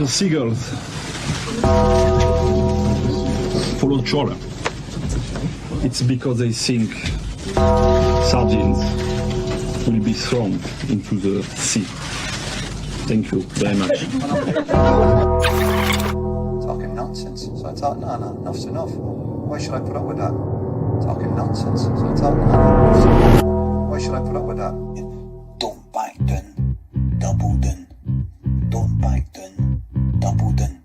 The seagulls follow the trawler. It's because they think sardines will be thrown into the sea. Thank you very much. Talking nonsense. So I thought, no, enough's enough. Why should I put up with that? Talking nonsense. So I thought, no, enough's enough. Why should I put up with that? Don't back down, double down. Don't back down, double down.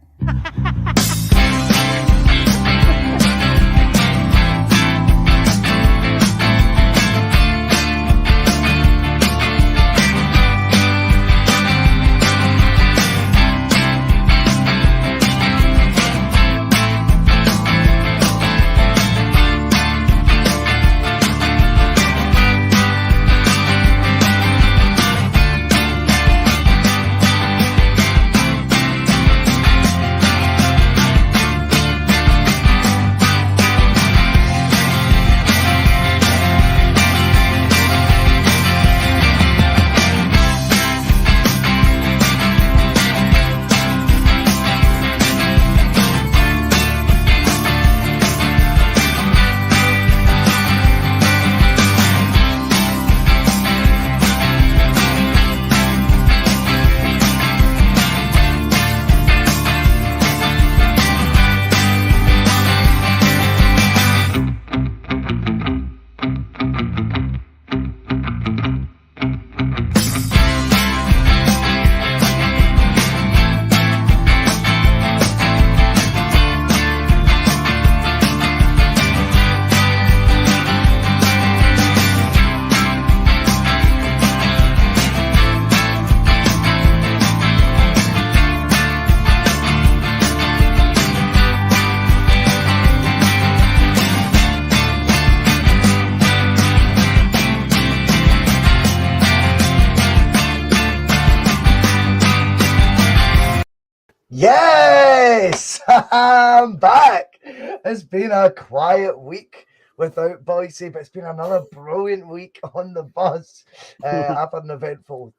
Yes, I'm back. It's been a quiet week without Bhoycie, but it's been another brilliant week on the bus. I've had an eventful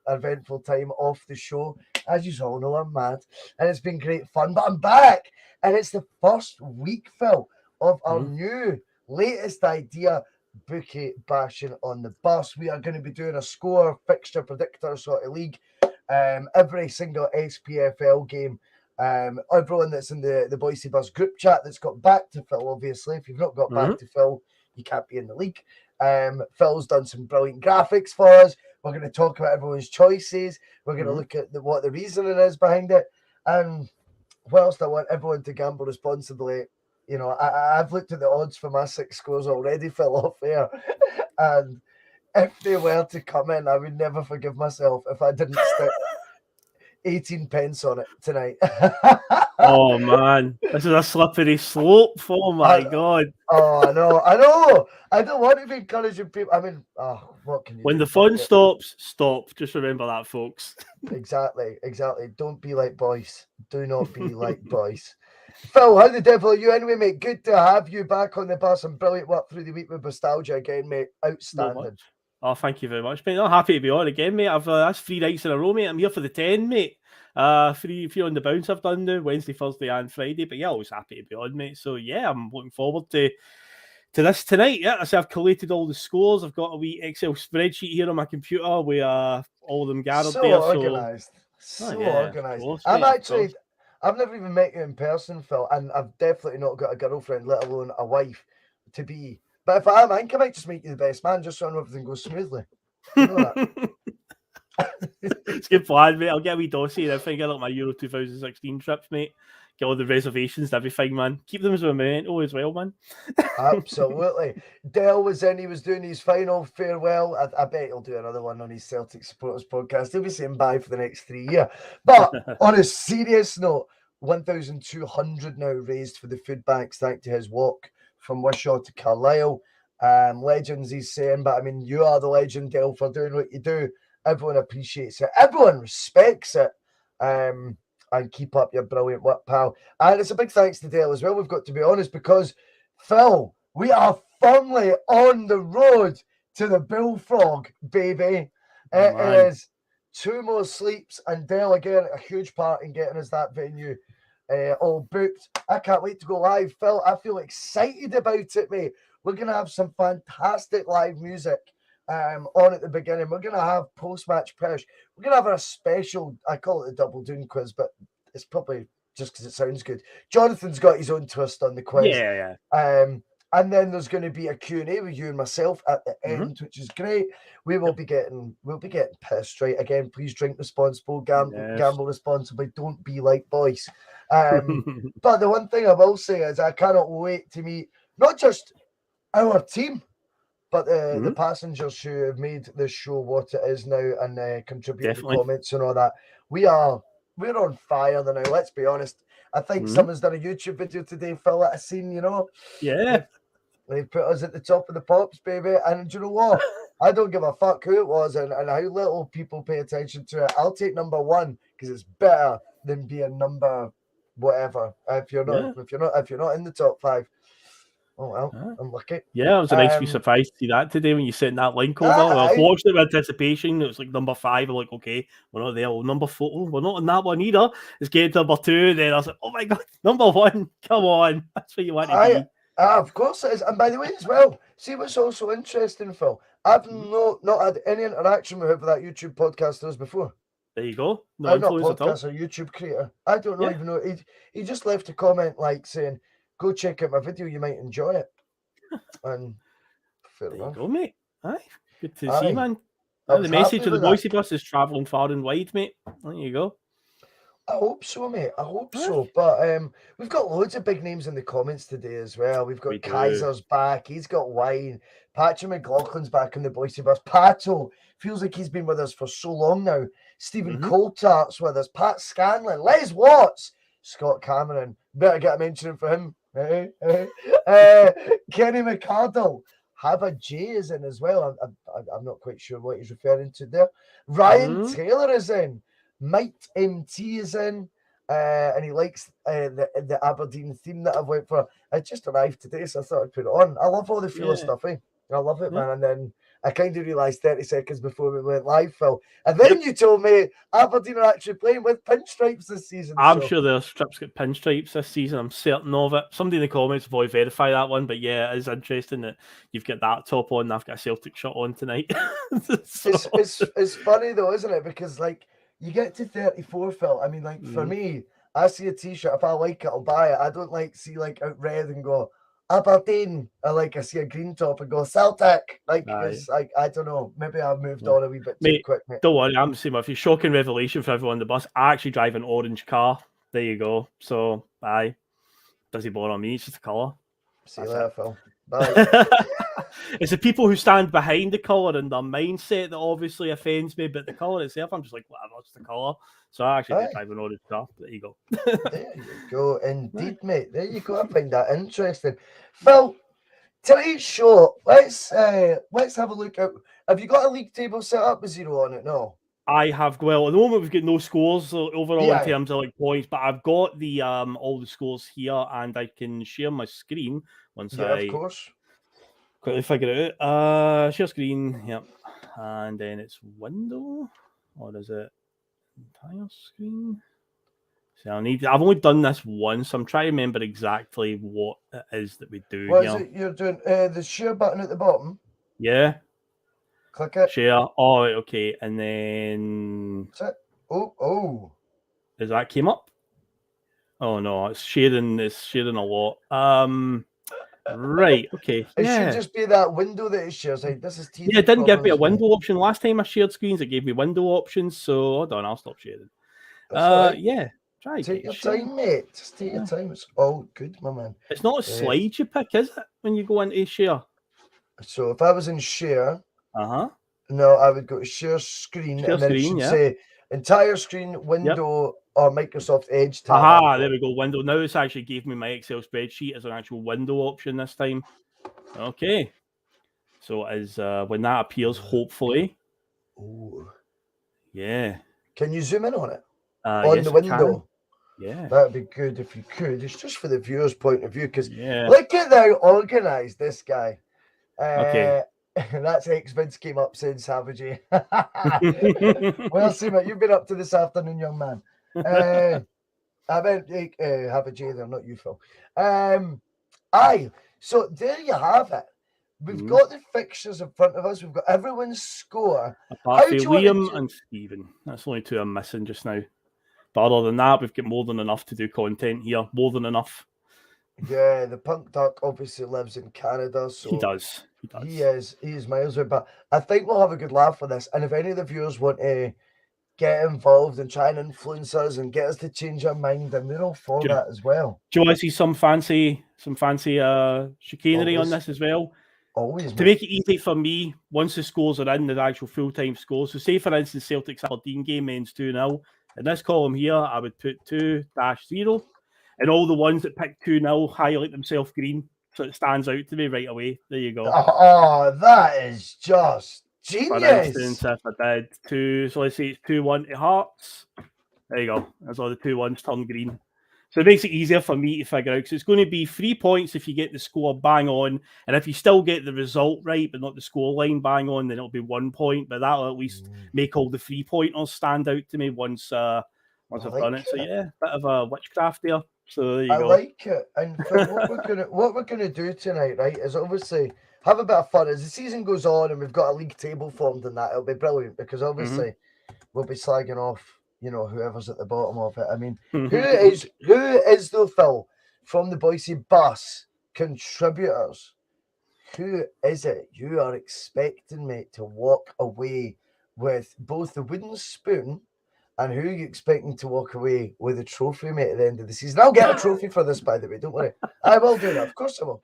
time off the show. As you all know, I'm mad, and it's been great fun. But I'm back, and it's the first week, Phil, of our new latest idea, Bookie bashing on the bus. We are going to be doing a score, fixture, predictor sort of league. Every single SPFL game. Everyone that's in the Bhoycie Bus group chat that's got back to Phil, obviously. If you've not got back to Phil, you can't be in the league. Phil's done some brilliant graphics for us. We're going to talk about everyone's choices. We're going to look at what the reasoning is behind it. And whilst I want everyone to gamble responsibly, you know, I've looked at the odds for my 6 scores already, Phil, off air. And if they were to come in, I would never forgive myself if I didn't stick 18 pence on it tonight. Oh man, this is a slippery slope. Oh my God. Oh, I know. I don't want to be encouraging people. I mean, what can you When do? the fun stops, stop. Just remember that, folks. Exactly. Don't be like boys. Do not be like boys. Phil, how the devil are you anyway, mate? Good to have you back on the bus and brilliant work through the week with nostalgia again, mate. Outstanding. Oh, thank you very much, mate. I'm happy to be on again, mate. That's 3 nights in a row, mate. I'm here for the 10, mate. 3 on the bounce I've done now, Wednesday, Thursday and Friday. But yeah, always happy to be on, mate. So yeah, I'm looking forward to this tonight. Yeah, so I've collated all the scores. I've got a wee Excel spreadsheet here on my computer with all of them gathered So there. organised. So organised. I've never even met you in person, Phil, and I've definitely not got a girlfriend, let alone a wife, to be. But if I am, I think I might just make you the best man, just so I know everything goes smoothly. You know that? It's a good plan, mate. I'll get a wee dossier and everything. Get like my Euro 2016 trips, mate. Get all the reservations and everything, man. Keep them as a memento as well, man. Absolutely. Dale was in. He was doing his final farewell. I bet he'll do another one on his Celtic supporters podcast. He'll be saying bye for the next 3 years. But on a serious note, 1,200 now raised for the food banks, thanks to his walk from Wishaw to Carlisle. Legends, he's saying. But I mean, you are the legend, Dale, for doing what you do. Everyone appreciates it. Everyone respects it. And keep up your brilliant work, pal. And it's a big thanks to Dale as well, we've got to be honest, because, Phil, we are firmly on the road to the Bullfrog, baby. It is 2 more sleeps, and Dell again, a huge part in getting us that venue all booked. I can't wait to go live. Phil, I feel excited about it, mate. We're going to have some fantastic live music on at the beginning. We're going to have post-match press. We're going to have a special, I call it the double doom quiz, but it's probably just because it sounds good. Jonathan's got his own twist on the quiz. Yeah. And then there's going to be a Q&A with you and myself at the end, which is great. We'll be getting pissed, right? Again, please drink responsible, gamble responsibly. Don't be like Bhoycie. But the one thing I will say is I cannot wait to meet not just our team, but the passengers who have made this show what it is now and contribute to the comments and all that. We're on fire now. Let's be honest. I think someone's done a YouTube video today, Phil, that I've seen, you know. Yeah. They've put us at the top of the pops, baby. And do you know what? I don't give a fuck who it was and how little people pay attention to it. I'll take number 1 because it's better than being number whatever. If you're not in the top 5. Oh well, I'm lucky. Yeah, it was a nice wee surprise to see that today when you sent that link over. I watched it with anticipation. It was like number 5. I'm like, okay, we're not there. Well, number 4, we're not on that one either. It's getting to number 2. Then I was like, oh my god, number 1. Come on, that's what you want to be. Of course it is. And by the way, as well, see what's also interesting, Phil. I've not had any interaction with whoever that YouTube podcaster is before. There you go. No influence at all. Podcaster, YouTube creator. I don't know even know. He just left a comment like saying, "Go check out my video. You might enjoy it." And fair enough. There you go, mate. Aye, good to see, man. And the message of the Bhoycie bus is travelling far and wide, mate. There you go. I hope so, mate. I hope so. But we've got loads of big names in the comments today as well. We've got Kaiser's back. He's got wine. Patrick McLaughlin's back on the Bhoycie bus. Pato feels like he's been with us for so long now. Stephen Coulter's with us. Pat Scanlon. Les Watts. Scott Cameron. Better get a mention for him. Kenny McCardle. Hava J is in as well. I'm not quite sure what he's referring to there. Ryan Taylor is in. Mike MT is in, and he likes the Aberdeen theme that I've went for. I just arrived today, so I thought I'd put it on. I love all the feel stuff, eh? I love it, man. And then I kind of realised 30 seconds before we went live, Phil. And then you told me Aberdeen are actually playing with pinstripes this season. I'm sure their strips get pinstripes this season. I'm certain of it. Somebody in the comments will verify that one. But yeah, it is interesting that you've got that top on and I've got a Celtic shirt on tonight. It's funny though, isn't it? Because like, you get to 34, Phil. I mean, like, for me, I see a T-shirt. If I like it, I'll buy it. I don't like see like out red and go Aberdeen. I see a green top and go Celtic. Like, it's like, I don't know. Maybe I've moved on a wee bit too quick, mate. Don't worry, I'm the same with you. Shocking revelation for everyone on the bus. I actually drive an orange car. There you go. So, doesn't bother me. It's just a colour. See you later, Phil. Bye. It's the people who stand behind the colour and their mindset that obviously offends me, but the colour itself, I'm just like, whatever, it's the colour. So I actually do drive an orange car. There you go. There you go. Indeed, mate. There you go. I find that interesting. Phil, tonight's show, let's have a look at. Have you got a league table set up with 0 on it? No. I have. Well, at the moment we've got no scores overall in terms of like points, but I've got the all the scores here, and I can share my screen once of course. Quickly figure it out. Share screen, yep, and then it's window, or is it entire screen? So I've only done this once. I'm trying to remember exactly what it is that we do. What is it you're doing? The share button at the bottom. Yeah. Click it. Share. Oh, okay, and then. That's it. Oh. Does that came up? Oh no, it's sharing. It's sharing a lot. Right. Okay. It should just be that window that it shares. Like, this is it didn't give me a window option last time I shared screens. It gave me window options. So hold on, I'll stop sharing. Right. Yeah. Try. Take your time, mate. Just take your time. It's all good, my man. It's not a slide you pick, is it? When you go into share. So if I was in share, no, I would go to share screen, and then it should say entire screen, window, or Microsoft Edge tab. There we go. Window. Now it's actually gave me my Excel spreadsheet as an actual window option this time. Okay. So as when that appears, hopefully. Ooh. Yeah. Can you zoom in on it? On the window? Yeah. That'd be good if you could. It's just for the viewer's point of view, because look at how organised this guy. Okay. That's X-Vince came up saying Savagey. Well, see what you've been up to this afternoon, young man. I meant have a J there, not you, Phil. Aye. So there you have it. We've got the fixtures in front of us. We've got everyone's score. Apart from Liam and Stephen. That's the only two I'm missing just now. But other than that, we've got more than enough to do content here. More than enough. Yeah, the Punk Duck obviously lives in Canada, so he does. He is miles away. But I think we'll have a good laugh with this. And if any of the viewers want to get involved and try and influence us and get us to change our mind, and we're all for that as well. Do you want to see some fancy chicanery on this as well? Always. To make it easy for me, once the scores are in, the actual full-time scores. So say, for instance, Celtic's Aberdeen game ends 2-0. In this column here, I would put 2-0. And all the ones that pick 2-0 highlight themselves green. So it stands out to me right away. There you go. Oh, that is just genius. For instance, if I did 2, so let's say it's 2-1 to Hearts. There you go. That's all the 2-1s turn green. So it makes it easier for me to figure out, because it's going to be 3 points if you get the score bang on. And if you still get the result right, but not the score line bang on, then it'll be 1 point. But that'll at least make all the 3-pointers stand out to me once I've done it. So yeah, bit of a witchcraft there. So there you go. I like it. And what we're gonna do tonight, right, is obviously have a bit of fun as the season goes on, and we've got a league table formed, and that it'll be brilliant, because obviously we'll be slagging off, whoever's at the bottom of it. I mean, who is though, Phil, from the Bhoycie bus contributors? Who is it you are expecting, mate, to walk away with both the wooden spoon, and who are you expecting to walk away with a trophy, mate, at the end of the season? I'll get a trophy for this, by the way. Don't worry. I will do that. Of course I will.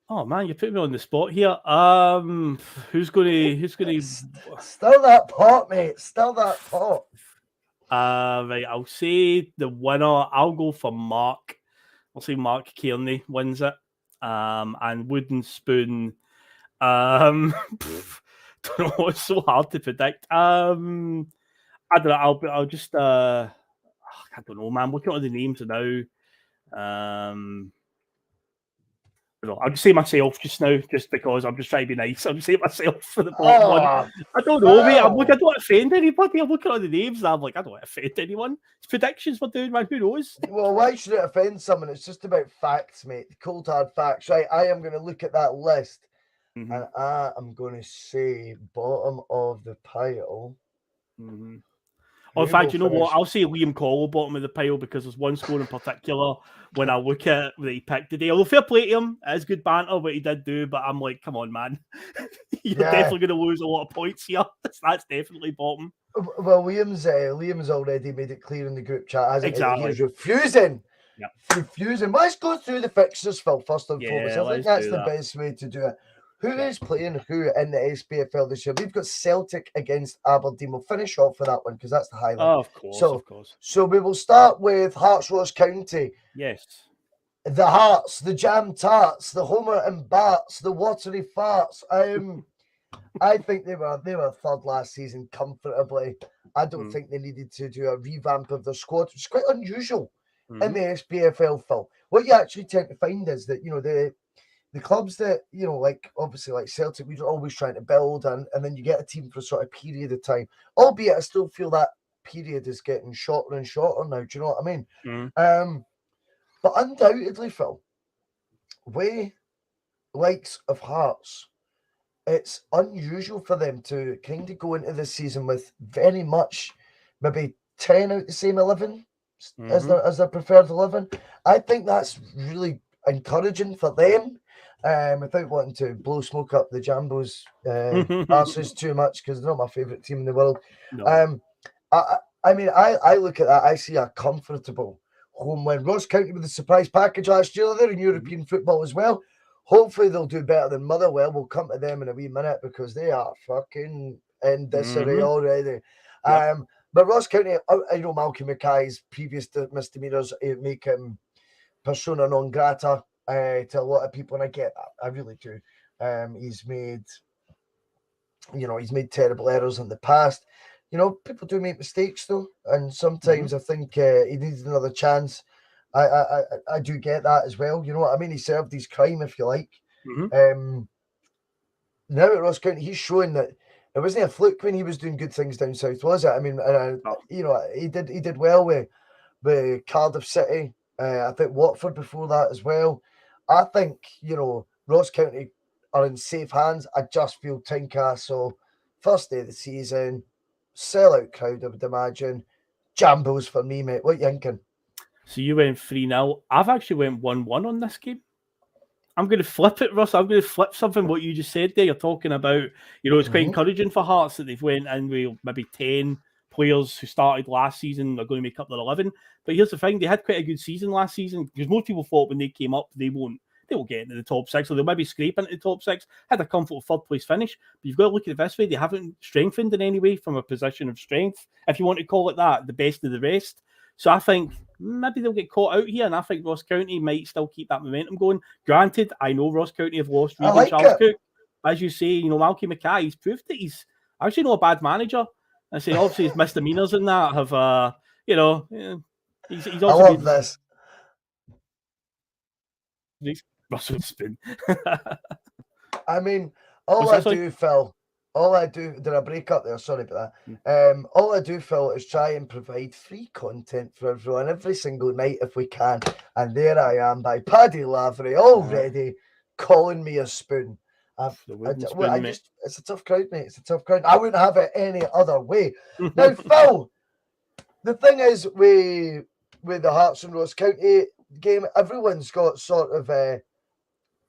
Oh man, you put me on the spot here. Who's gonna still that pot, mate? Still that pot. Right, I'll say the winner. I'll go for Mark. I'll say Mark Kearney wins it. And wooden spoon. Don't know. It's so hard to predict. I don't know. I'll just. I don't know, man. Looking at all the names now. I'll just say myself just now, just because I'm just trying to be nice. I'll just say myself for the bottom one. I don't know, mate. I don't want to offend anybody. I'm looking at the names and I'm like, I don't want to offend anyone. It's predictions we're doing, man. Who knows? Well, why should it offend someone? It's just about facts, mate. Cold hard facts. Right, I am going to look at that list and I am going to say bottom of the pile. Or in fact, you know what? I'll say Liam Collo bottom of the pile, because there's one score in particular when I look at it that he picked today. Although fair play to him, it is good banter what he did do, but I'm like, come on, man. You're definitely going to lose a lot of points here. That's definitely bottom. Well, Liam's already made it clear in the group chat, hasn't he? He's refusing. Yep. Refusing. Let's go through the fixtures, Phil, first and foremost. I think that's the best way to do it. Who is playing who in the SPFL this year? We've got Celtic against Aberdeen. We'll finish off with that one because that's the highlight. Oh, of course. So we will start with Hearts Ross County. Yes. The Hearts, the Jam Tarts, the Homer and Barts, the Watery Farts. I think they were third last season comfortably. I don't think they needed to do a revamp of their squad, which is quite unusual in the SPFL, Phil. What you actually tend to find is that, the clubs that, obviously like Celtic, we're always trying to build, and then you get a team for a sort of period of time. Albeit I still feel that period is getting shorter and shorter now. Do you know what I mean? But undoubtedly, Phil, we likes of Hearts, it's unusual for them to kind of go into this season with very much maybe 10 out the same 11 as their preferred 11. I think that's really encouraging for them. Without wanting to blow smoke up the Jambos arses too much, because they're not my favourite team in the world. No. I look at that, I see a comfortable home win. Ross County with the surprise package last year. They're in European football as well. Hopefully they'll do better than Motherwell. We'll come to them in a wee minute, because they are fucking in disarray already. Yep. But Ross County, I know Malcolm Mackay's previous misdemeanours make him persona non grata to a lot of people, and I get that. I really do. He's made terrible errors in the past. People do make mistakes though, and sometimes I think he needs another chance. I do get that as well. You know what I mean? He served his crime, if you like. now at Ross County, he's showing that it wasn't a fluke when he was doing good things down south, was it? I mean, you know, he did well with Cardiff City. I think Watford before that as well. I think, you know, Ross County are in safe hands. I just feel Tynecastle, first day of the season, sellout crowd, I would imagine. Jambos for me, mate. What you thinking? So you went 3-0. I've actually went 1-1 on this game. I'm going to flip it, Russ. I'm going to flip something what you just said there. You're talking about, you know, it's quite encouraging for Hearts that they've went in with maybe 10 players who started last season are going to make up their 11. But here's the thing, they had quite a good season last season because most people thought when they came up, they won't get into the top 6, or they'll maybe scrape into the top 6, had a comfortable third place finish. But you've got to look at it this way, they haven't strengthened in any way from a position of strength, if you want to call it that, the best of the rest. So I think maybe they'll get caught out here, and I think Ross County might still keep that momentum going. Granted, I know Ross County have lost Regan Charles Cook. As you say, you know, Malky Mackay, he's proved that he's actually not a bad manager. I say, obviously, his misdemeanors in that have, you know, he's also. I love this. Russell Spoon. I mean, all I do, did I break up there? Sorry about that. All I do, Phil, is try and provide free content for everyone every single night if we can. And there I am by Paddy Lavery already calling me a spoon. It's a tough crowd, mate. It's a tough crowd. I wouldn't have it any other way. Now, Phil, the thing is with the Hearts and Ross County game, everyone's got sort of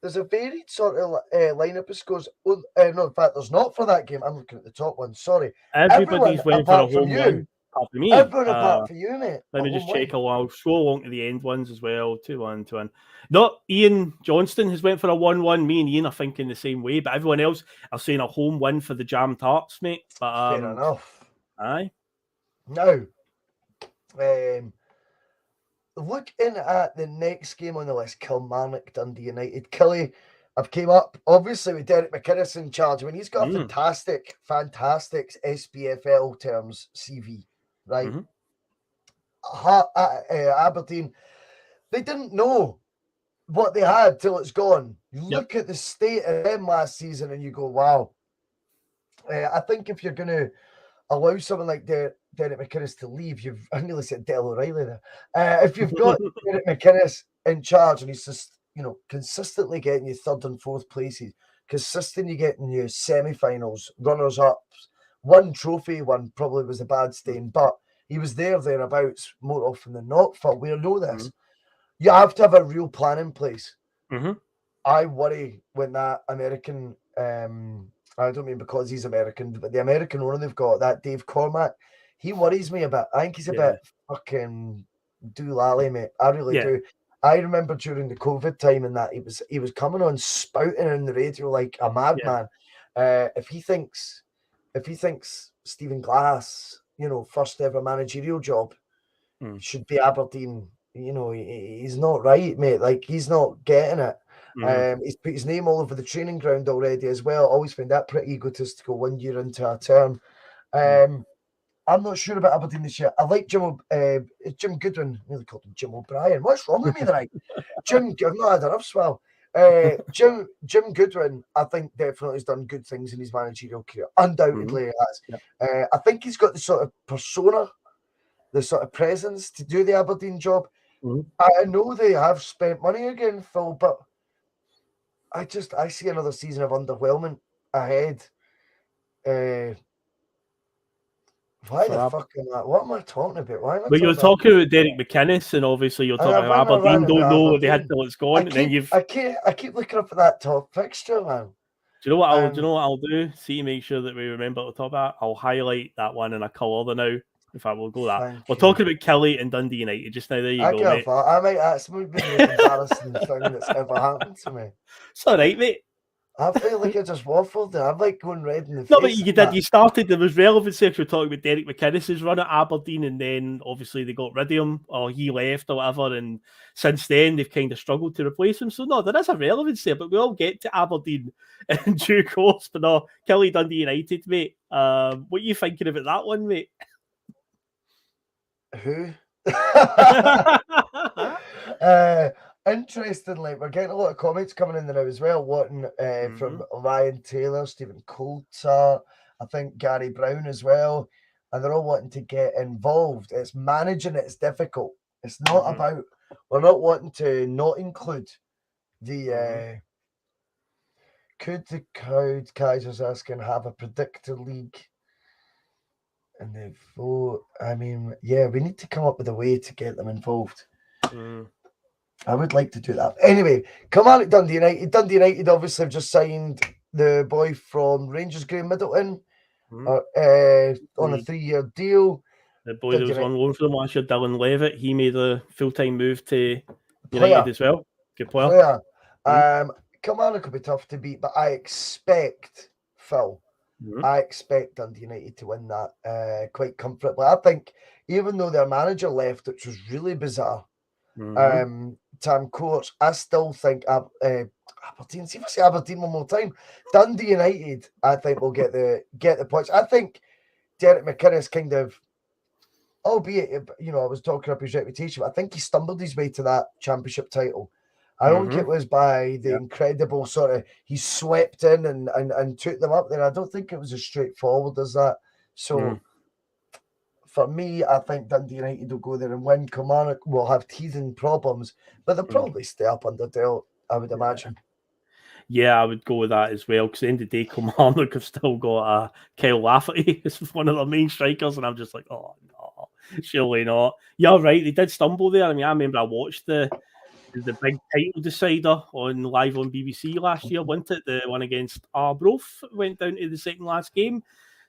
there's a varied sort of lineup of scores. No, in fact, there's not for that game. I'm looking at the top one. Sorry. Everybody's went for a home one. Apart from me. Everyone apart from you, mate. Let me just check. I'll scroll along to the end ones as well. 2-1. No, Ian Johnstone has went for a 1-1. Me and Ian are thinking the same way, but everyone else are saying a home win for the Jam Tarts, mate. But, fair enough. Aye. Now, looking at the next game on the list, Kilmarnock, Dundee United. Killy have came up, obviously, with Derek McInnes in charge. I mean, he's got a fantastic SPFL terms CV, right? Aberdeen, they didn't know what they had till it's gone. You look at the state of them last season and you go, wow. I think if you're going to allow someone like Derek McInnes to leave, I nearly said Del O'Reilly there. If you've got Derek McInnes in charge and he's just, you know, consistently getting you third and fourth places, consistently getting you semi-finals, runners-ups, one trophy, one probably was a bad stain, but he was thereabouts more often than not. For we know this. You have to have a real plan in place. I worry when that American, I don't mean because he's American, but the American owner they've got, that Dave Cormack, he worries me a bit. I think he's a bit fucking doolally, mate. I really do. I remember during the COVID time and that he was coming on spouting on the radio like a madman. If he thinks Stephen Glass, you know, first ever managerial job should be Aberdeen, you know, he's not right, mate. Like, he's not getting it. He's put his name all over the training ground already as well. Always find that pretty egotistical 1 year into a term. I'm not sure about Aberdeen this year. I like Jim Goodwin. I nearly called him Jim O'Brien. What's wrong with me tonight? I've not had enough swell. Jim Goodwin, I think, definitely has done good things in his managerial career. Undoubtedly, he has. I think he's got the sort of persona, the sort of presence to do the Aberdeen job. I know they have spent money again, Phil, but I see another season of underwhelmment ahead. Why the fuck am I? What am I talking about? Why am I? But you're talking about Derek McInnes, and obviously you're talking about Aberdeen. Don't know what they had till it's gone, and then you've. I keep looking up at that top fixture, man. Do you know what I'll do? See, to make sure that we remember to talk about. I'll highlight that one in a colour now. In fact, we'll go that. We're talking about Kelly and Dundee United just now. There you go, mate. That's maybe the most embarrassing thing that's ever happened to me. It's all right, mate. I feel like I just waffled there. I'm like going red in the face. No, but you did. You started. There was relevancy if you're talking about Derek McInnes' run at Aberdeen, and then obviously they got rid of him, or he left, or whatever. And since then, they've kind of struggled to replace him. So no, there is a relevance there. But we all get to Aberdeen in due course. But no, Kelly Dundee United, mate. What are you thinking about that one, mate? Who? interestingly, we're getting a lot of comments coming in there now as well, wanting from Ryan Taylor, Stephen Coulter, I think Gary Brown as well, and they're all wanting to get involved. It's managing it's difficult. It's not about, we're not wanting to not include the could the crowd, Kaiser's asking, have a predictor league and they vote? I mean, yeah, we need to come up with a way to get them involved. I would like to do that. Anyway, come on at Dundee United. Dundee United obviously have just signed the boy from Rangers, Graham Middleton, on a 3-year deal. The boy that was on loan for them last year, Dylan Levitt, he made a full-time move to United as well. Good player. Kilmarnock will be tough to beat, but I expect, Phil, I expect Dundee United to win that quite comfortably. I think even though their manager left, which was really bizarre, Tam Courts, I still think Aberdeen. See if I say Aberdeen one more time. Dundee United, I think will get the points. I think Derek McInnes kind of, albeit I was talking up his reputation, but I think he stumbled his way to that championship title. I don't think it was by the incredible sort of he swept in and took them up there. I don't think it was as straightforward as that. So for me, I think Dundee United will go there and win. Kilmarnock will have teething problems, but they'll probably stay up under Dale, I would imagine. Yeah, I would go with that as well, because at the end of the day, Kilmarnock have still got Kyle Lafferty as one of their main strikers, and I'm just like, oh, no, surely not. You're right, they did stumble there. I mean, I remember I watched the big title decider live on BBC last year, wasn't it? The one against Arbroath went down to the second last game.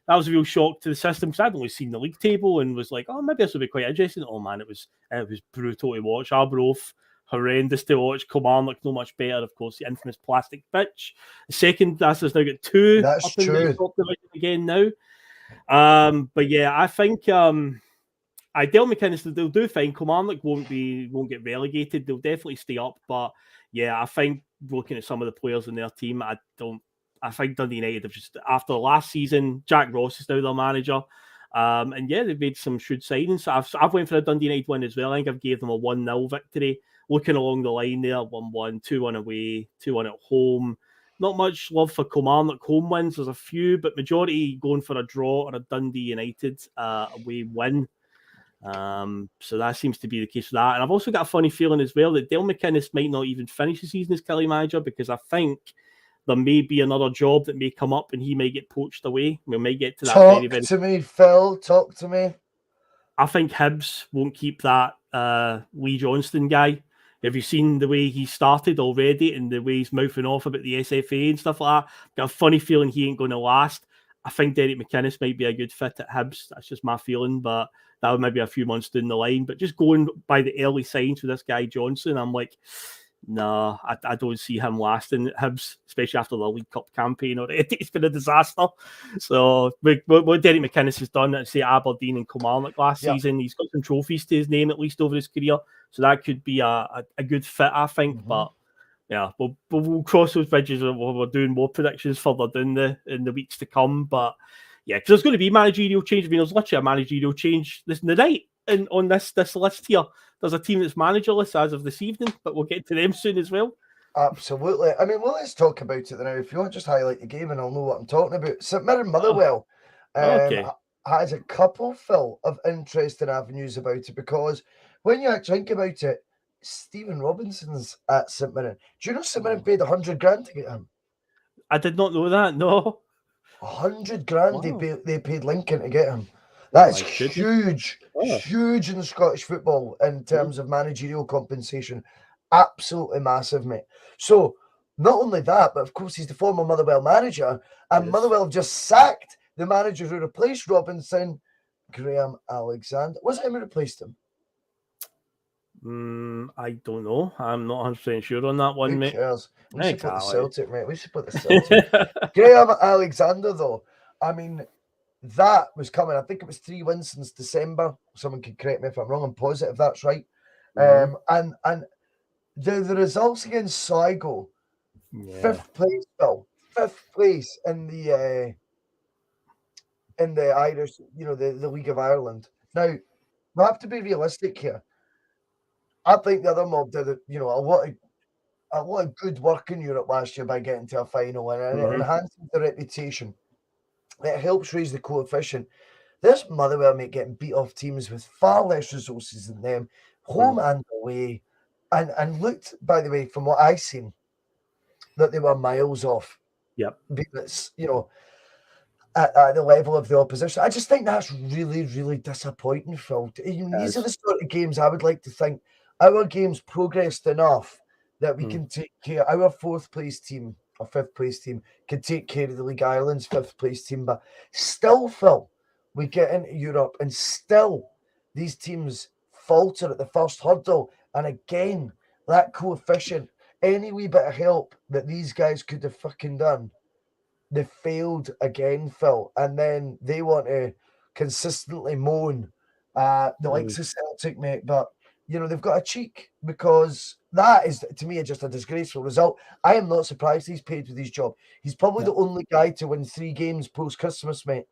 That was a real shock to the system, because I'd only seen the league table and was like, oh, maybe this will be quite interesting. Oh man, it was brutal to watch. Arbroath, horrendous to watch. Kilmarnock, no much better. Of course, the infamous plastic pitch. The second, that's now got 2. That's true. In the top division again now. But yeah, I think Dale McInnes, they'll do fine. Kilmarnock won't get relegated. They'll definitely stay up. But yeah, I think looking at some of the players in their team, I think Dundee United have just, after last season, Jack Ross is now their manager. And yeah, they've made some shrewd signings. So I've went for a Dundee United win as well. I think I've gave them a 1-0 victory. Looking along the line there, 1-1, 2-1 away, 2-1 at home. Not much love for Kilmarnock home wins. There's a few, but majority going for a draw or a Dundee United away win. So that seems to be the case for that. And I've also got a funny feeling as well that Dale McInnes might not even finish the season as Killie manager, because I think there may be another job that may come up and he may get poached away. We may get to that very, very... Talk to me, Phil. Talk to me. I think Hibs won't keep that Lee Johnstone guy. Have you seen the way he started already and the way he's mouthing off about the SFA and stuff like that? Got a funny feeling he ain't going to last. I think Derek McInnes might be a good fit at Hibs. That's just my feeling, but that would maybe a few months down the line. But just going by the early signs with this guy Johnson, I'm like, no, I don't see him lasting at Hibs, especially after the League Cup campaign already. It's been a disaster. So what Derek McInnes has done at, say, Aberdeen and Kilmarnock last season, he's got some trophies to his name at least over his career. So that could be a good fit, I think. But yeah, we'll cross those bridges when we're doing more predictions further down in the weeks to come. But yeah, because there's going to be managerial change. I mean, there's literally a managerial change tonight on this list here. There's a team that's managerless as of this evening, but we'll get to them soon as well. Absolutely. I mean, well, let's talk about it now. If you want to just highlight the game and I'll know what I'm talking about. St Mirren Motherwell has a couple, Phil, of interesting avenues about it, because when you actually think about it, Stephen Robinson's at St Mirren. Do you know St Mirren paid 100 grand to get him? I did not know that, no. 100 grand they paid Lincoln to get him. That's huge, huge in Scottish football in terms of managerial compensation. Absolutely massive, mate. So not only that, but of course he's the former Motherwell manager, and Motherwell have just sacked the manager who replaced Robinson, Graham Alexander. Was it him who replaced him? I don't know. I'm not 100% sure on that one, mate. Who cares? We should put the Celtic, mate. We should put the Celtic. Graham Alexander, though, I mean, that was coming. I think it was 3 wins since December. Someone can correct me if I'm wrong. I'm positive that's right. And the results against Sligo, 5th place, Bill. 5th place in the Irish, the League of Ireland. Now, we have to be realistic here. I think the other mob did a lot of good work in Europe last year by getting to a final, and it enhances the reputation. It helps raise the coefficient. This Motherwell, mate, getting beat off teams with far less resources than them, home and away, and looked, by the way, from what I seen, that they were miles off. Yep. It's, at the level of the opposition. I just think that's really, really disappointing, Phil. These are the sort of games I would like to think our game's progressed enough that we can take care. Our fourth place team or fifth place team can take care of the League Ireland's fifth place team. But still, Phil, we get into Europe and still these teams falter at the first hurdle. And again, that coefficient, any wee bit of help that these guys could have fucking done, they failed again, Phil. And then they want to consistently moan the likes of Celtic, mate. But, they've got a cheek, because that is, to me, just a disgraceful result. I am not surprised he's paid with his job. He's probably the only guy to win 3 games post-Christmas, mate,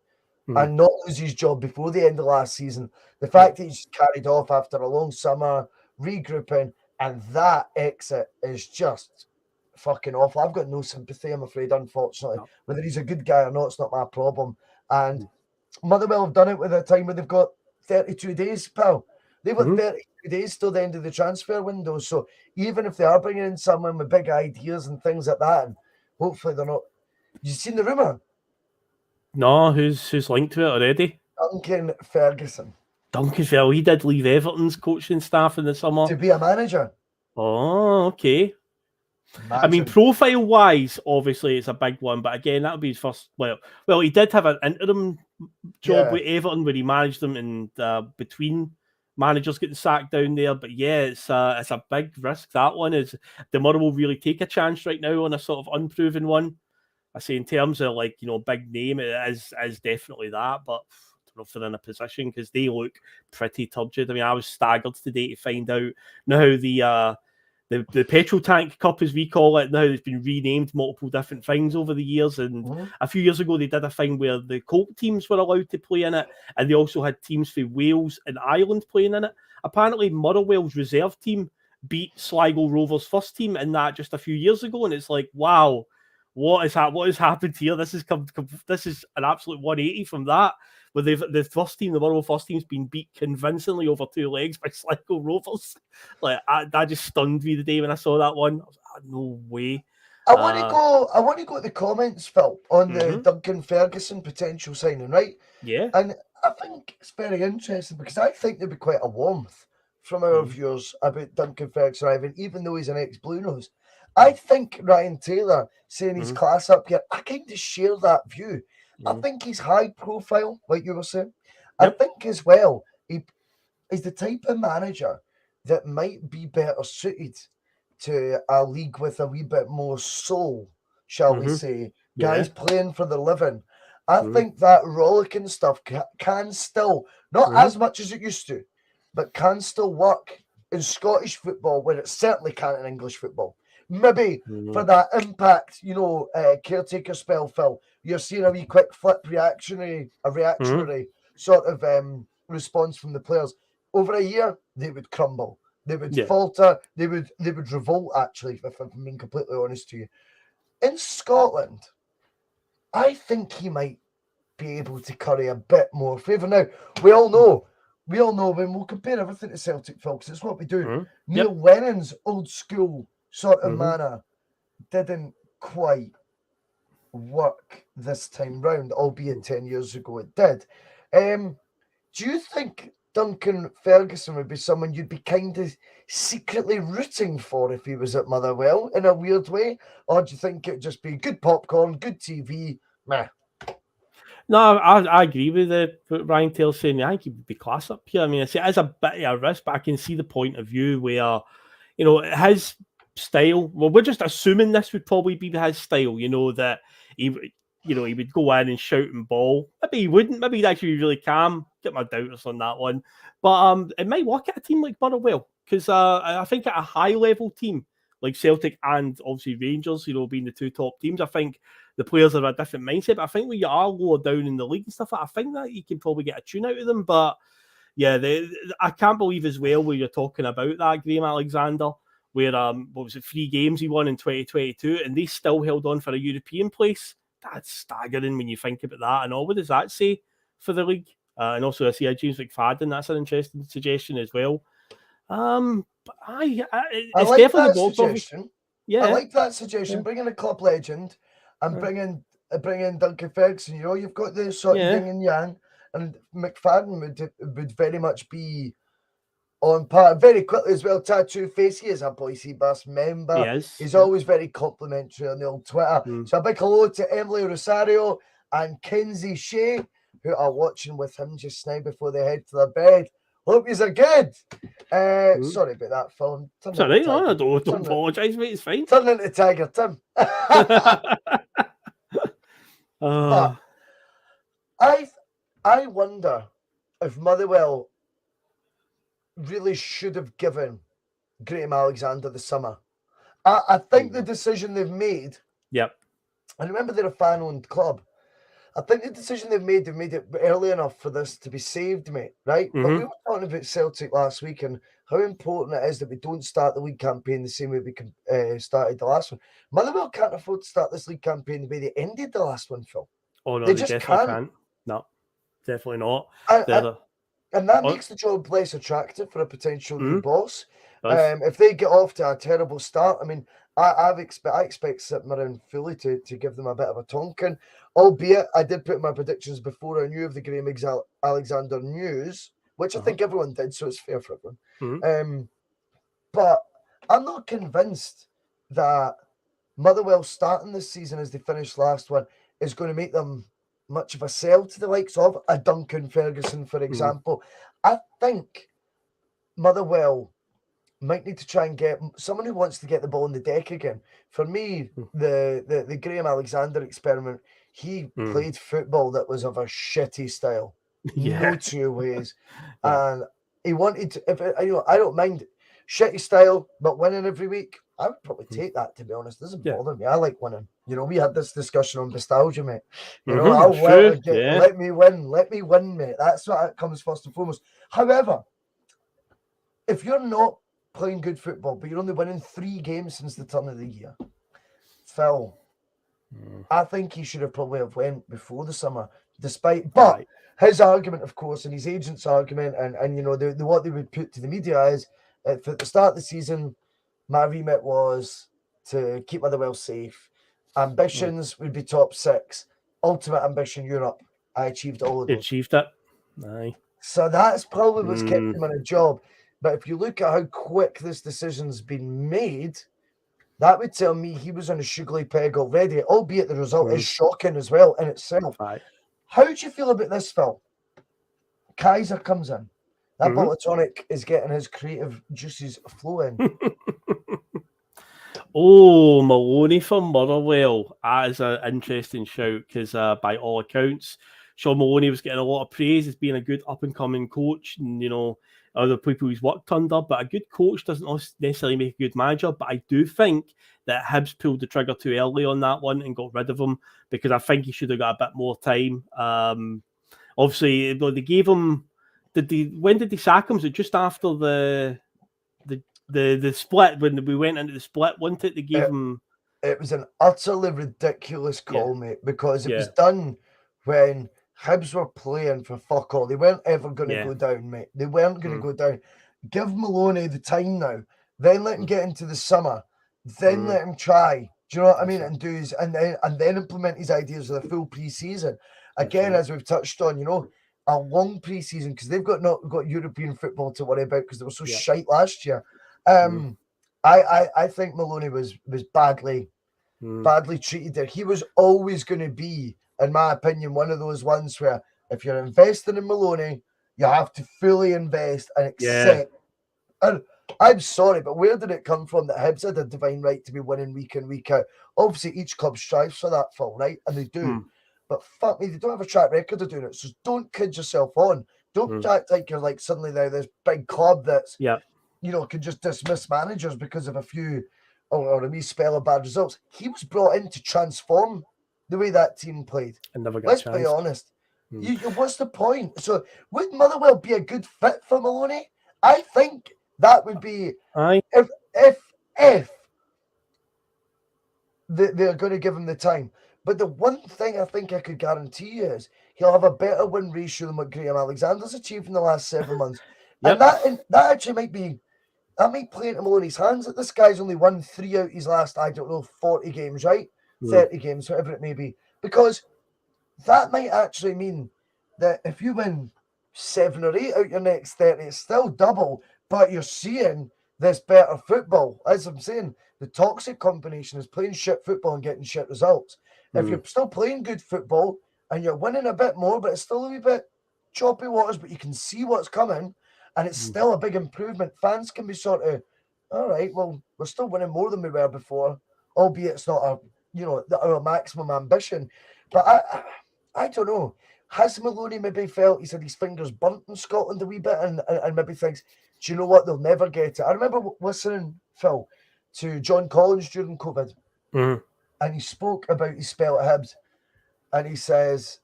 and not lose his job before the end of last season. The fact that he's carried off after a long summer, regrouping, and that exit is just fucking awful. I've got no sympathy, I'm afraid, unfortunately. Whether he's a good guy or not, it's not my problem. And Motherwell have done it with a time where they've got 32 days, pal. They've got 32 days till the end of the transfer window. So even if they are bringing in someone with big ideas and things like that, and hopefully they're not. You seen the rumour? No, who's linked to it already? Duncan Ferguson. Well, he did leave Everton's coaching staff in the summer to be a manager. Oh, okay. Imagine. I mean, profile-wise, obviously, it's a big one. But again, that'll be his first. Well, he did have an interim job with Everton where he managed them, and between managers getting sacked down there. But yeah, it's a big risk. That one is the Motherwell really take a chance right now on a sort of unproven one. I say in terms of big name, it is definitely that. But I don't know if they're in a position because they look pretty turgid. I mean, I was staggered today to find out now the petrol tank cup, as we call it now, has been renamed multiple different things over the years. And a few years ago, they did a thing where the Colt teams were allowed to play in it, and they also had teams for Wales and Ireland playing in it. Apparently, Motherwell's reserve team beat Sligo Rovers' first team in that just a few years ago, and it's like, wow, what has happened here? This is an absolute 180 from that. Where the Motherwell first team's been beat convincingly over 2 legs by Sligo Rovers. That just stunned me the day when I saw that one. I was like, no way. I want to go to the comments, Phil, on the Duncan Ferguson potential signing, right? Yeah. And I think it's very interesting because I think there'd be quite a warmth from our viewers about Duncan Ferguson arriving, even though he's an ex-Blue Nose. I think Ryan Taylor saying he's class up here, I kind of share that view. I think he's high profile, like you were saying. I think as well, he is the type of manager that might be better suited to a league with a wee bit more soul, shall we say. Guys playing for the living. I think that rollicking stuff can still, not as much as it used to, but can still work in Scottish football where it certainly can't in English football. Maybe for that impact, caretaker spell, Phil, you're seeing a wee quick flip reactionary sort of response from the players. Over a year, they would crumble. They would falter. They would revolt, actually, if I'm being completely honest to you. In Scotland, I think he might be able to curry a bit more favour. Now, we all know when we'll compare everything to Celtic, folks, it's what we do. Neil Lennon's old school sort of manner didn't quite work this time round, albeit 10 years ago it did. Do you think Duncan Ferguson would be someone you'd be kind of secretly rooting for if he was at Motherwell in a weird way? Or do you think it'd just be good popcorn, good TV? Meh. No, I agree with what Ryan Taylor's saying. I think he would be class up here. I mean, I say it is a bit of a risk, but I can see the point of view where, his style. Well, we're just assuming this would probably be his style. That he would go in and shout and ball. Maybe he wouldn't. Maybe he'd actually be really calm. Get my doubters on that one. But it might work at a team like Motherwell because I think at a high level team like Celtic and obviously Rangers, being the 2 top teams, I think the players have a different mindset. But I think when you are lower down in the league and stuff, I think that you can probably get a tune out of them. But Yeah, I can't believe as well where you're talking about that, Graham Alexander, where what was it, 3 games he won in 2022, and they still held on for a European place. That's staggering when you think about that and all. What does that say for the league? And also, I see James McFadden. That's an interesting suggestion as well. But it's like definitely that the box office. suggestion. Yeah, I like that suggestion. Bring in a club legend and bring in Duncan Ferguson. You know, you've got this sort of yin and yang, and McFadden would very much be on par. Very quickly as well, Tattoo Face, he is a Bhoycie Bus member. he is. He's always very complimentary on the old Twitter. So a big hello to Emily Rosario and Kinsey Shea, who are watching with him just now before they head to their bed. Hope you're good. Sorry about that, Phil. Sorry, no, don't apologise, mate. It's fine. Turn into Tiger Tim. But I wonder if Motherwell really should have given Graham Alexander the summer. I think the decision they've made. Yep. And remember, they're a fan-owned club. I think the decision they've made it early enough for this to be saved, mate, right? But we were talking about Celtic last week and how important it is that we don't start the league campaign the same way we started the last one. Motherwell can't afford to start this league campaign the way they ended the last one, Phil. Oh, no, they just definitely can't. No, definitely not. And that makes the job less attractive for a potential new boss. If they get off to a terrible start, I mean, I expect sitting around fully to give them a bit of a tonkin, albeit I did put my predictions before I knew of the Graham Alexander news, which I think everyone did, so it's fair for everyone. But I'm not convinced that Motherwell starting this season as they finished last one is going to make them much of a sell to the likes of a Duncan Ferguson, for example. I think Motherwell might need to try and get someone who wants to get the ball in the deck again. For me, the Graham Alexander experiment, he played football that was of a shitty style. No two ways. And he wanted to, I don't mind shitty style, but winning every week, I would probably take that, to be honest. It doesn't bother me. I like winning. You know, we had this discussion on nostalgia, mate. You know, let me win, mate. That's what comes first and foremost. However, if you're not playing good football, but you're only winning 3 games since the turn of the year, Phil, I think he should have probably have went before the summer, but his argument, of course, and his agent's argument, and you know, what they would put to the media is, at the start of the season, my remit was to keep Motherwell safe. Ambitions would be top 6. Ultimate ambition, Europe. I achieved all of them. Achieved it. Aye. So that's probably what's kept him in a job. But if you look at how quick this decision's been made, that would tell me he was on a sugary peg already, albeit the result is shocking as well in itself. Aye. How do you feel about this, Phil? Kaiser comes in. That bottle of tonic is getting his creative juices flowing. Oh, Maloney for Motherwell. That is an interesting shout because by all accounts, Sean Maloney was getting a lot of praise as being a good up-and-coming coach and, you know, other people he's worked under. But a good coach doesn't necessarily make a good manager. But I do think that Hibs pulled the trigger too early on that one and got rid of him because I think he should have got a bit more time. Obviously, they gave him... When did they sack him? Was it just after the split, when we went into the split, wasn't it? They gave him... It was an utterly ridiculous call, mate, because it was done when Hibs were playing for fuck all. They weren't ever going to go down, mate. They weren't going to go down. Give Maloney the time now. Then let him get into the summer. Then let him try. Do you know what I mean? And do his, and then implement his ideas of the full pre-season. Again, as we've touched on, you know, a long pre-season because they've not got European football to worry about because they were so shite last year. I think Maloney was badly treated there. He was always going to be, in my opinion, one of those ones where if you're investing in Maloney, you have to fully invest and accept. And I'm sorry, but where did it come from that Hibs had a divine right to be winning week in, week out? Obviously, each club strives for that, Phil, right? And they do. But fuck me, they don't have a track record of doing it. So don't kid yourself on. Don't act like you're like suddenly now this big club that's, you know, can just dismiss managers because of a few or a wee spell of bad results. He was brought in to transform the way that team played. And never got Let's be honest. What's the point? So would Motherwell be a good fit for Maloney? I think that would be Aye. if they're going to give him the time. But the one thing I think I could guarantee you is he'll have a better win ratio than what Graham Alexander's achieved in the last 7 months. Yep. And that actually might play into Maloney's hands. That this guy's only won 3 out his last, 40 games, right? 30 games, whatever it may be. Because that might actually mean that if you win 7 or 8 out your next 30, it's still double, but you're seeing this better football. As I'm saying, the toxic combination is playing shit football and getting shit results. If you're still playing good football and you're winning a bit more, but it's still a wee bit choppy waters, but you can see what's coming, and it's still a big improvement, fans can be sort of, all right, well, we're still winning more than we were before, albeit it's not our maximum ambition. But I don't know. Has Maloney maybe felt he's had his fingers burnt in Scotland a wee bit and maybe thinks, do you know what, they'll never get it? I remember listening, Phil, to John Collins during COVID, and he spoke about his spell at Hibs, and he says,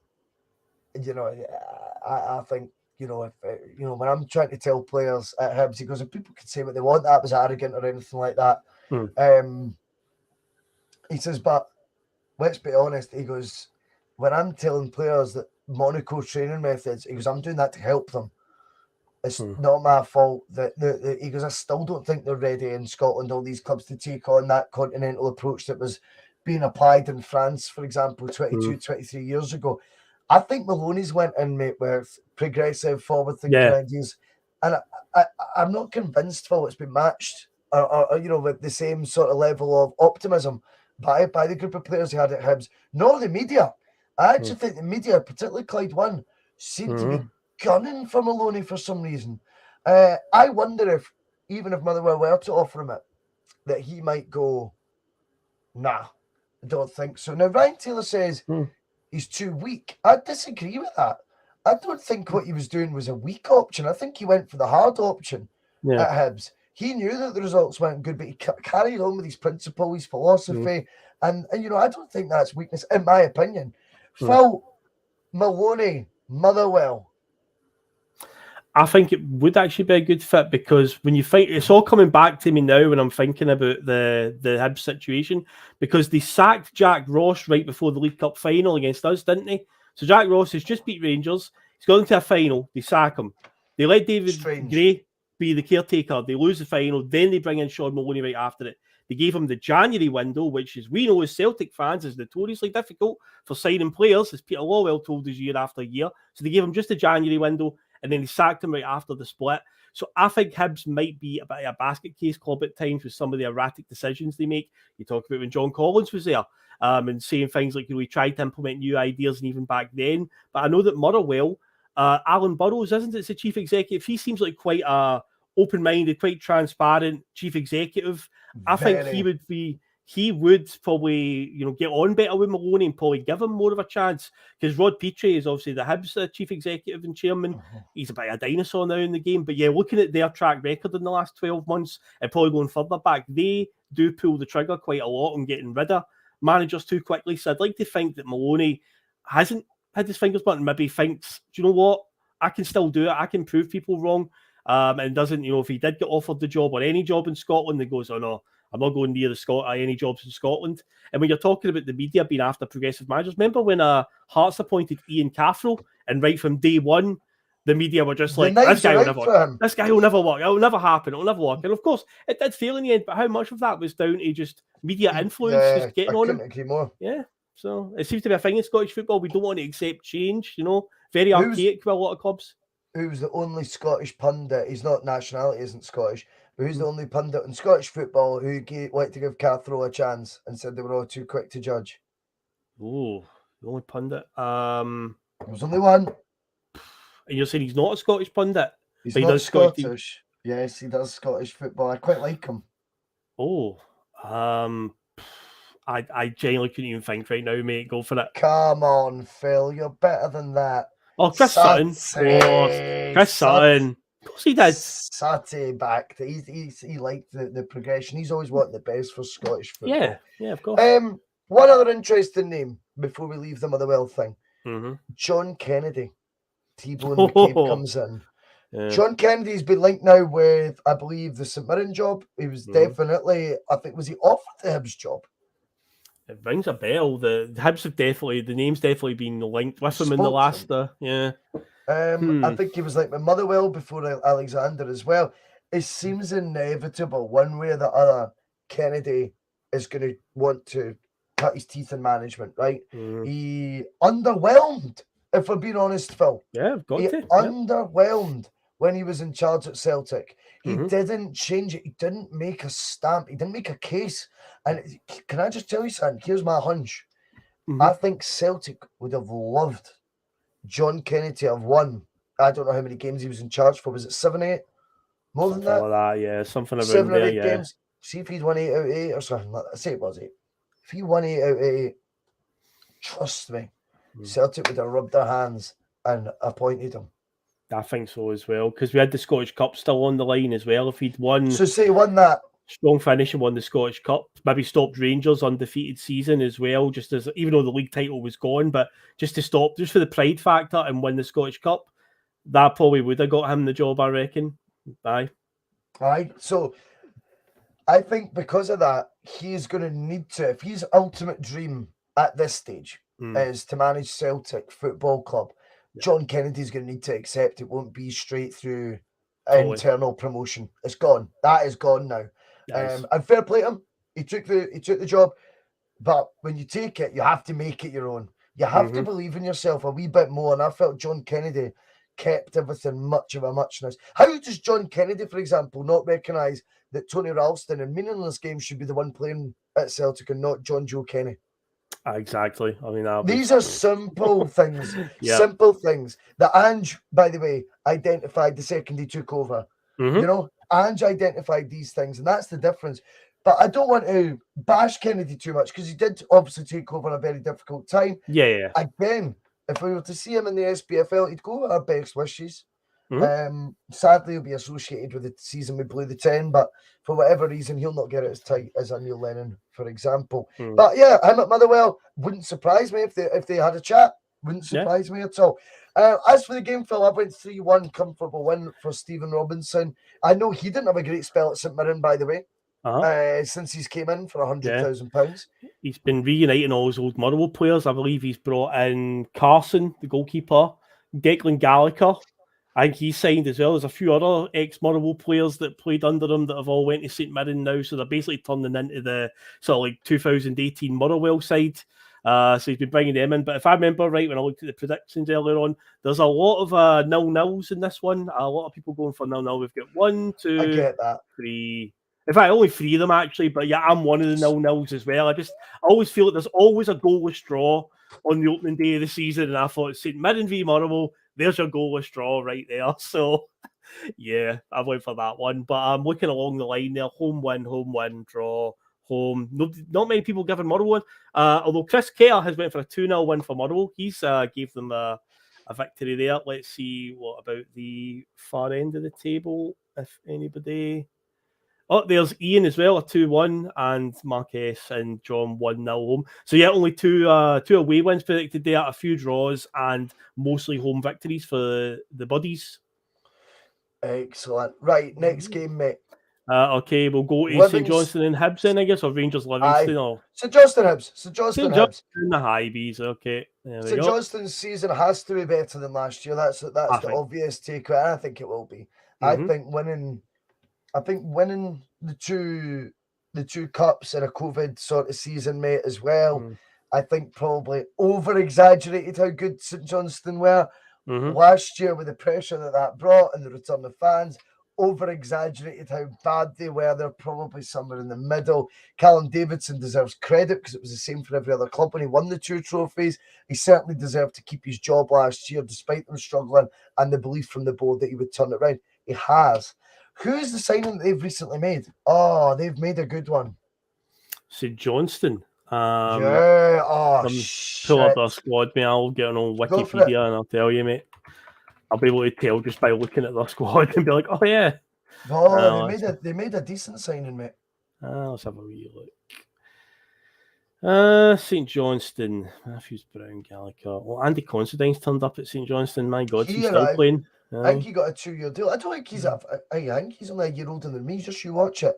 I think, if when I'm trying to tell players at Hibs, he goes, if people can say what they want, that was arrogant or anything like that. He says, but let's be honest, he goes, when I'm telling players that Monaco training methods, he goes, I'm doing that to help them. It's not my fault that he goes, I still don't think they're ready in Scotland, all these clubs, to take on that continental approach that was being applied in France, for example, 22, 23 years ago. I think Maloney's went in, mate, with progressive, forward-thinking ideas. And I'm not convinced, Phil, it's been matched or with the same sort of level of optimism by the group of players he had at Hibs, nor the media. I actually think the media, particularly Clyde One, seem to be gunning for Maloney for some reason. I wonder if, even if Motherwell were to offer him it, that he might go, nah, I don't think so. Now, Ryan Taylor says he's too weak. I disagree with that. I don't think what he was doing was a weak option. I think he went for the hard option at Hibs. He knew that the results weren't good, but he carried on with his principle, his philosophy. And I don't think that's weakness, in my opinion. Phil, Maloney, Motherwell. I think it would actually be a good fit, because when you think, it's all coming back to me now when I'm thinking about the Hibs situation, because they sacked Jack Ross right before the League Cup final against us, didn't they? So Jack Ross has just beat Rangers. He's gone into a final. They sack him. They let David Gray be the caretaker. They lose the final. Then they bring in Sean Maloney right after it. They gave him the January window, which, as we know as Celtic fans, is notoriously difficult for signing players, as Peter Lawwell told us year after year. So they gave him just the January window, and then he sacked him right after the split. So I think Hibs might be a bit of a basket case club at times with some of the erratic decisions they make. You talk about when John Collins was there and saying things like, we tried to implement new ideas, and even back then. But I know that Motherwell, Alan Burrows, isn't it, the chief executive? He seems like quite a open-minded, quite transparent chief executive. I think he would probably, get on better with Maloney and probably give him more of a chance, because Rod Petrie is obviously the Hibs chief executive and chairman. He's a bit of a dinosaur now in the game. But yeah, looking at their track record in the last 12 months and probably going further back, they do pull the trigger quite a lot on getting rid of managers too quickly. So I'd like to think that Maloney hasn't had his fingers burnt and maybe thinks, do you know what? I can still do it. I can prove people wrong. And doesn't, if he did get offered the job or any job in Scotland, he goes, oh no, I'm not going near any jobs in Scotland. And when you're talking about the media being after progressive managers, remember when Hearts appointed Ian Cathro, and right from day one, the media were just like, this guy will never work. It'll never happen. It'll never work. And of course, it did fail in the end, but how much of that was down to just media influence, just getting on him? Agree more. Yeah. So it seems to be a thing in Scottish football. We don't want to accept change, very archaic with a lot of clubs. Who's the only Scottish pundit? He's not nationality, isn't Scottish, but who's the only pundit in Scottish football who wanted to give Cathro a chance and said they were all too quick to judge? Oh, the only pundit. There's only one. And you're saying he's not a Scottish pundit? He's not Scottish. Yes, he does Scottish football. I quite like him. Oh, I genuinely couldn't even think right now, mate. Go for it. Come on, Phil. You're better than that. Oh, Chris Sutton. Chris Sutton. Of course he did. Sutton back. He liked the progression. He's always wanting the best for Scottish football. Yeah, of course. One other interesting name before we leave the Motherwell thing. John Kennedy. T-Bone McCabe comes in. Yeah. John Kennedy's been linked now with, I believe, the St Mirren job. He was definitely, I think, was he offered the Hibs job? It rings a bell. The Hibs have definitely, the name's definitely been linked with him in the last, yeah. I think he was like with Motherwell before Alexander as well. It seems inevitable, one way or the other, Kennedy is going to want to cut his teeth in management, right? He underwhelmed, if we're being honest, Phil. Yeah, I've got to. Underwhelmed when he was in charge at Celtic. He didn't change it. He didn't make a stamp. He didn't make a case. And can I just tell you something? Here's my hunch. I think Celtic would have loved John Kennedy to have won. I don't know how many games he was in charge for. Was it 7, 8? More something than that? Like that, yeah. Something around 7 or 8 there, games. See if he'd won 8 out of 8 or something like that. Say it was 8. If he won 8 out of 8, trust me, Celtic would have rubbed their hands and appointed him. I think so as well, because we had the Scottish Cup still on the line as well. If he'd won, so say he won that strong finish and won the Scottish Cup, maybe stopped Rangers' undefeated season as well, just as even though the league title was gone, but just to stop, just for the pride factor and win the Scottish Cup, that probably would have got him the job, I reckon. Aye. So I think because of that, he's going to need to, if his ultimate dream at this stage is to manage Celtic Football Club, John Kennedy's going to need to accept it won't be straight through internal promotion. It's gone. That is gone now. Nice. And fair play to him. He took the job, but when you take it, you have to make it your own. You have to believe in yourself a wee bit more. And I felt John Kennedy kept everything much of a muchness. How does John Kennedy, for example, not recognise that Tony Ralston in meaningless games should be the one playing at Celtic and not John Joe Kenny? Exactly. I mean, these are simple things. Simple things that Ange, by the way, identified the second he took over. You know, Ange identified these things, and that's the difference. But I don't want to bash Kennedy too much because he did obviously take over a very difficult time. Yeah. Again, if we were to see him in the SPFL, he'd go with our best wishes. Sadly, he'll be associated with the season we blew the 10, but for whatever reason, he'll not get it as tight as a Neil Lennon, for example. But yeah, him at Motherwell wouldn't surprise me if they had a chat. Wouldn't surprise me at all. As for the game, Phil, I went 3-1, comfortable win for Stephen Robinson. I know he didn't have a great spell at St Mirren, by the way. Since he's came in for £100,000. He's been reuniting all his old Motherwell players. I believe he's brought in Carson, the goalkeeper, Declan Gallagher. I think he's signed as well. There's a few other ex-Motherwell players that played under him that have all went to St Mirren now. So they're basically turning into the sort of like 2018 Motherwell side. So he's been bringing them in. But if I remember right, when I looked at the predictions earlier on, there's a lot of 0-0s in this one. A lot of people going for 0-0. We've got 1, 2, I get that. 3. In fact, only 3 of them actually. But yeah, I'm one of the 0-0s as well. I always feel like there's always a goalless draw on the opening day of the season. And I thought, St Mirren v Motherwell, there's your goalless draw right there. So yeah, I went for that one. But I'm looking along the line there. Home win, draw. Home. Not many people giving Motherwell. Although Chris Kerr has went for a 2-0 win for Motherwell. He's gave them a victory there. Let's see what about the far end of the table, if anybody. Oh, there's Ian as well, a 2-1, and Marquez and John 1-0 home. So yeah, only two away wins predicted there, a few draws, and mostly home victories for the Buddies. Excellent. Right, next game, mate. Okay, we'll go to St Johnstone and Hibs then, I guess, or Rangers Livingston. Or St Johnstone Hibs. St Johnstone Hibs. The Hibees, okay. St Johnstone's season has to be better than last year. That's the obvious takeaway, and I think it will be. I think winning the two cups in a COVID sort of season, mate, as well. I think probably over-exaggerated how good St Johnstone were last year with the pressure that brought and the return of fans. Over-exaggerated how bad they were. They're probably somewhere in the middle. Callum Davidson deserves credit because it was the same for every other club when he won the 2 trophies. He certainly deserved to keep his job last year despite them struggling and the belief from the board that he would turn it around. He has. Who's the signing that they've recently made? Oh, they've made a good one. St Johnstone. Yeah. Oh, shit. Pull up our squad, mate. I'll get on Wikipedia and I'll tell you, mate. I'll be able to tell just by looking at their squad and be like, oh, yeah. Oh, they made a decent signing, mate. Let's have a wee look. St Johnstone, Matthews, Brown, Gallagher. Well, Andy Considine's turned up at St Johnstone. My God, he's still playing. I think he got a 2-year deal. I don't think he's. I think he's only a year older than me. Just you watch it.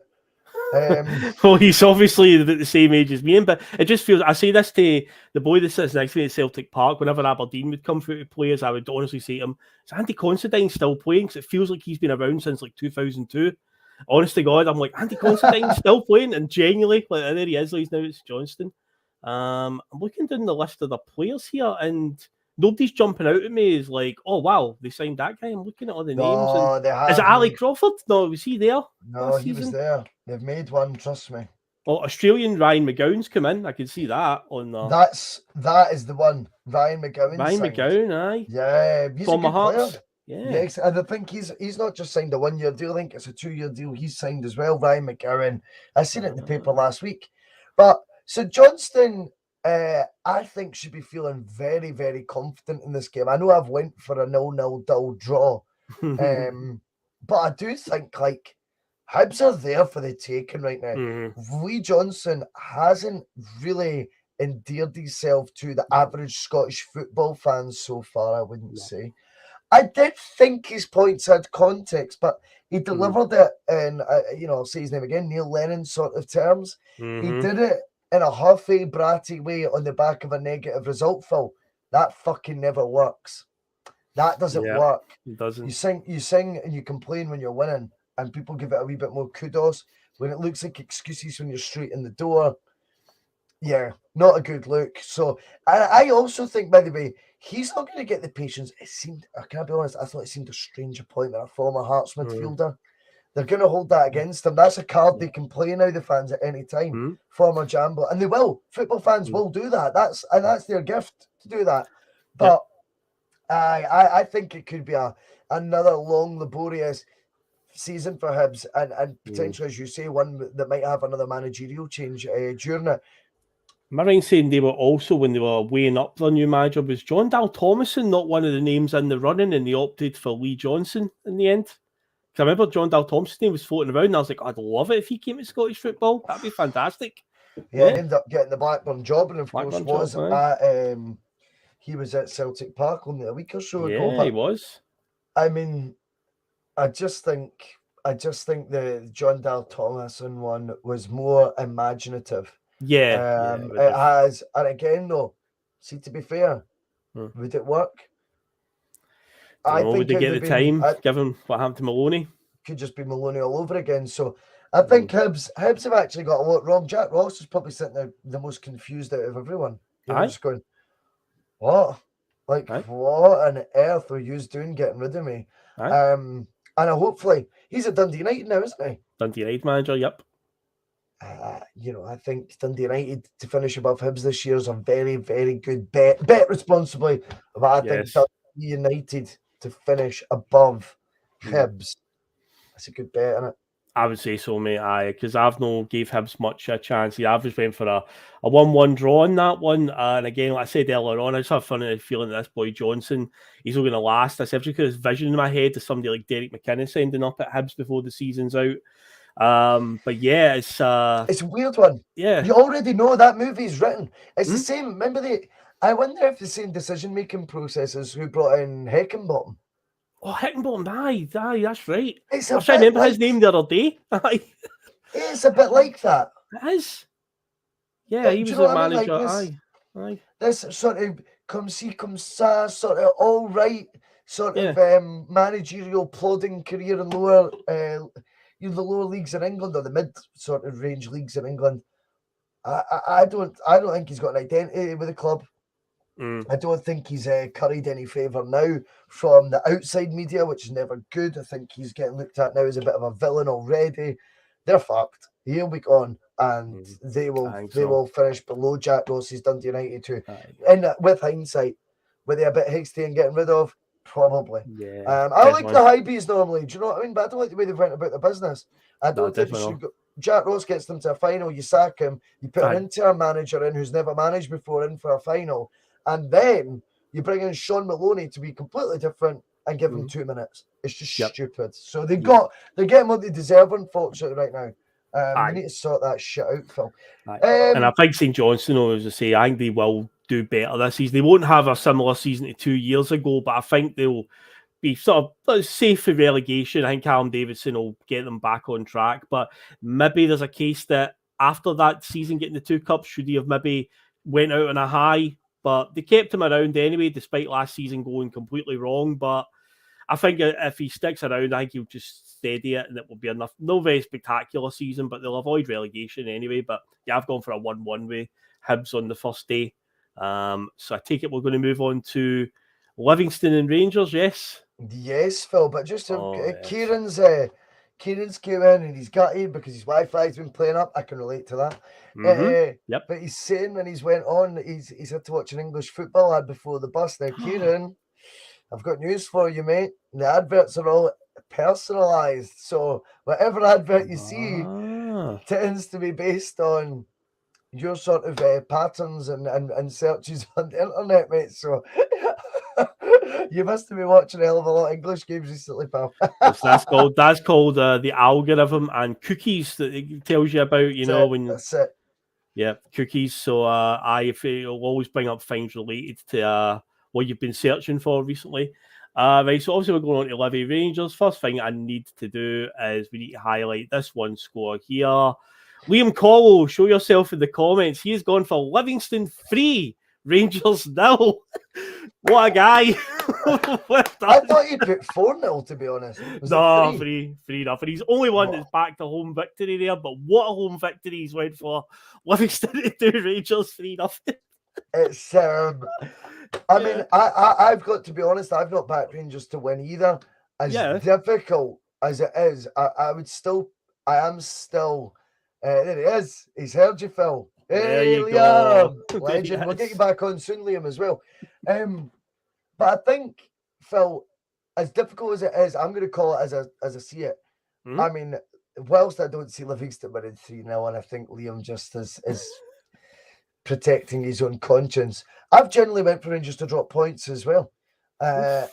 Well, he's obviously the same age as me, but it just feels. I say this to the boy that sits next to me at Celtic Park. Whenever Aberdeen would come through to players, I would honestly say to him, "Is Andy Considine still playing?" Because it feels like he's been around since like 2002. Honest to God, I'm like, Andy Considine's still playing, and genuinely, like, there he is. He's now at Johnston. I'm looking down the list of the players here, and nobody's jumping out at me as like, oh wow, they signed that guy. I'm looking at all the names. And is it Ali Crawford? No, was he there? No, he was there. They've made one, trust me. Well, Australian Ryan McGowan's come in. I can see that on the. That is the one. Ryan McGowan. McGowan, aye. Yeah, he's From a good player. Yeah. Yes, and I think he's not just signed a 1-year deal. I think it's a 2-year deal. He's signed as well. Ryan McGowan. I seen it in the paper last week. But so Johnston, I think should be feeling very, very confident in this game. I know I've went for a 0-0 dull draw, but I do think like Hibs are there for the taking right now. Lee Johnson hasn't really endeared himself to the average Scottish football fans so far, I wouldn't say. I did think his points had context, but he delivered it in, I'll say his name again, Neil Lennon sort of terms. He did it in a huffy, bratty way on the back of a negative result, Phil. That fucking never works. That doesn't work. It doesn't. You sing and you complain when you're winning, and people give it a wee bit more kudos. When it looks like excuses when you're straight in the door, yeah, not a good look. So I also think, by the way, he's not going to get the patience. It seemed, I can't be honest, I thought it seemed a strange appointment, a former Hearts midfielder. They're going to hold that against him. That's a card they can play now, the fans, at any time. Former Jambo. And they will. Football fans will do that. That's their gift to do that. But I think it could be another long, laborious season for Hibs, and potentially, as you say, one that might have another managerial change during it. Am I right in saying they were also, when they were weighing up their new manager, was John Dal Thomason not one of the names in the running, and they opted for Lee Johnson in the end? Because I remember John Dal Thomason's name was floating around, and I was like, I'd love it if he came to Scottish football. That'd be fantastic. Yeah, he ended up getting the Blackburn job, and of course he was at Celtic Park only a week or so ago. Yeah, he was. I mean, I just think the John Dal Thomason one was more imaginative. It has, and again though, see, to be fair, would it work? I think would they get the time, given what happened to Maloney? Could just be Maloney all over again. So I think Hibs have actually got a lot wrong. Jack Ross is probably sitting there the most confused out of everyone. Just going, what? Like, what on earth are you doing getting rid of me? And hopefully, he's at Dundee United now, isn't he? Dundee United manager, yep. I think Dundee United to finish above Hibs this year is a very, very good bet. Bet responsibly, but I think Dundee United to finish above Hibs. That's a good bet, isn't it? I would say so, mate. Because I've no gave Hibs much a chance. The average went for a 1-1 draw on that one. And again, like I said earlier on, I just have a funny feeling that this boy Johnson, he's not going to last. I said, just because vision in my head is somebody like Derek McInnes ending up at Hibs before the season's out. But yeah, it's a weird one. Yeah, you already know that movie's written. It's the same. Remember I wonder if the same decision-making processes who brought in Heckenbottom. Oh, Heckenbottom, aye, that's right. I was trying to remember his name the other day. It's a bit like that. It is. Yeah, he was the manager. Aye. This sort of come see, come sa, sort of all right, sort of managerial plodding career in lower, the lower leagues in England, or the mid sort of range leagues in England. I don't think he's got an identity with the club. I don't think he's curried any favour now from the outside media, which is never good. I think he's getting looked at now as a bit of a villain already. They're fucked. He'll be gone, and they will finish below Jack Ross's Dundee United too. And with hindsight, were they a bit hasty in getting rid of? Probably. Yeah. I like the Hibees normally. Do you know what I mean? But I don't like the way they went about the business. I don't think you should go. Jack Ross gets them to a final. You sack him. You put an interim manager in who's never managed before in for a final. And then you bring in Sean Maloney to be completely different and give him 2 minutes. It's just stupid. So they're getting what they deserve, unfortunately, right now. They need to sort that shit out, Phil. And I think St Johnstone, as I say, I think they will do better this season. They won't have a similar season to 2 years ago, but I think they'll be sort of safe for relegation. I think Callum Davidson will get them back on track. But maybe there's a case that after that season getting the 2 cups, should he have maybe went out on a high? But they kept him around anyway, despite last season going completely wrong. But I think if he sticks around, I think he'll just steady it and it will be enough. No very spectacular season, but they'll avoid relegation anyway. But yeah, I've gone for a 1-1 with Hibs on the first day. So I take it we're going to move on to Livingston and Rangers, yes? Yes, Phil, but just Kieran's came in and he's gutted because his Wi-Fi's been playing up. I can relate to that. Yep. But he's saying when he's went on, he's had to watch an English football ad before the bus. Now, Kieran, I've got news for you, mate. The adverts are all personalised. So whatever advert you see tends to be based on your sort of patterns and searches on the internet, mate. So you must have been watching a hell of a lot of English games recently, pal. That's called the algorithm and cookies that it tells you about, That's it. Yeah, cookies. So it'll always bring up things related to what you've been searching for recently. Right, so obviously we're going on to Livy Rangers. First thing I need to do is we need to highlight this one score here. Liam Collo, show yourself in the comments. He has gone for Livingston 3, Rangers 0. What a guy. I thought you'd put 4-0, to be honest. No, 3-0. He's only one that's backed a home victory there, but what a home victory he's went for. Livingston to do Rangers 3-0. It's I mean, I've got to be honest, I've not backed Rangers to win either. As difficult as it is, I am still there he is. He's heard you, Phil. Hey, Liam, legend. We'll get you back on soon, Liam, as well. But I think, Phil, as difficult as it is, I'm going to call it as I see it. Mm-hmm. I mean, whilst I don't see Livingston winning 3-0, and I think Liam just is protecting his own conscience, I've generally went for Rangers to drop points as well. I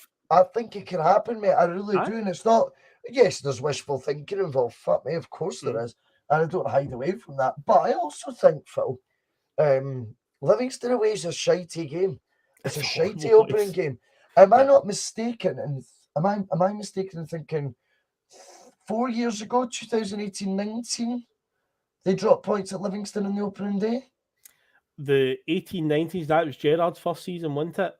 think it can happen, mate. I really do. And it's not, yes, there's wishful thinking involved. Fuck me, of course there is. And I don't hide away from that. But I also think, Phil, Livingston away is a shitey game. It's a shitey opening game. Am I not mistaken? And am I mistaken in thinking 4 years ago, 2018-19, they dropped points at Livingston on the opening day? The 1890s, that was Gerrard's first season, wasn't it?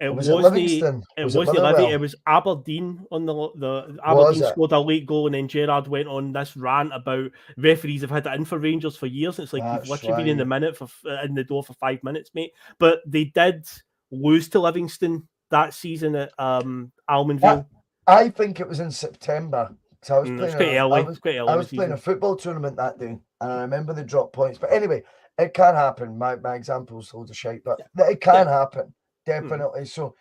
It was Livingston. It was Livy. It was Aberdeen on the Aberdeen scored a late goal, and then Gerrard went on this rant about referees have had it in for Rangers for years. It's like you've literally been in the door for 5 minutes, mate. But they did lose to Livingston that season at Almondvale. I think it was in September. So I was playing I was playing a football tournament that day, and I remember they dropped points. But anyway, it can happen. My example's loads of shite, but it can happen. Definitely. So,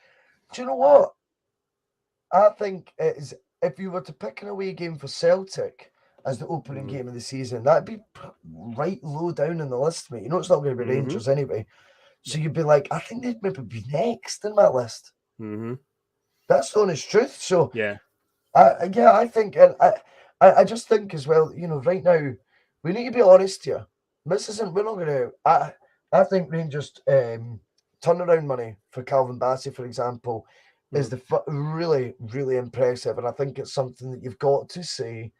do you know what? I think it is, if you were to pick an away game for Celtic as the opening game of the season, that'd be right low down in the list, mate. You know it's not going to be Rangers anyway. So you'd be like, I think they'd maybe be next in my list. That's the honest truth. So I think, and I just think as well, right now, we need to be honest here. This isn't, we're not going to, I think Rangers turnaround money for Calvin Bassey, for example, is really, really impressive. And I think it's something that you've got to say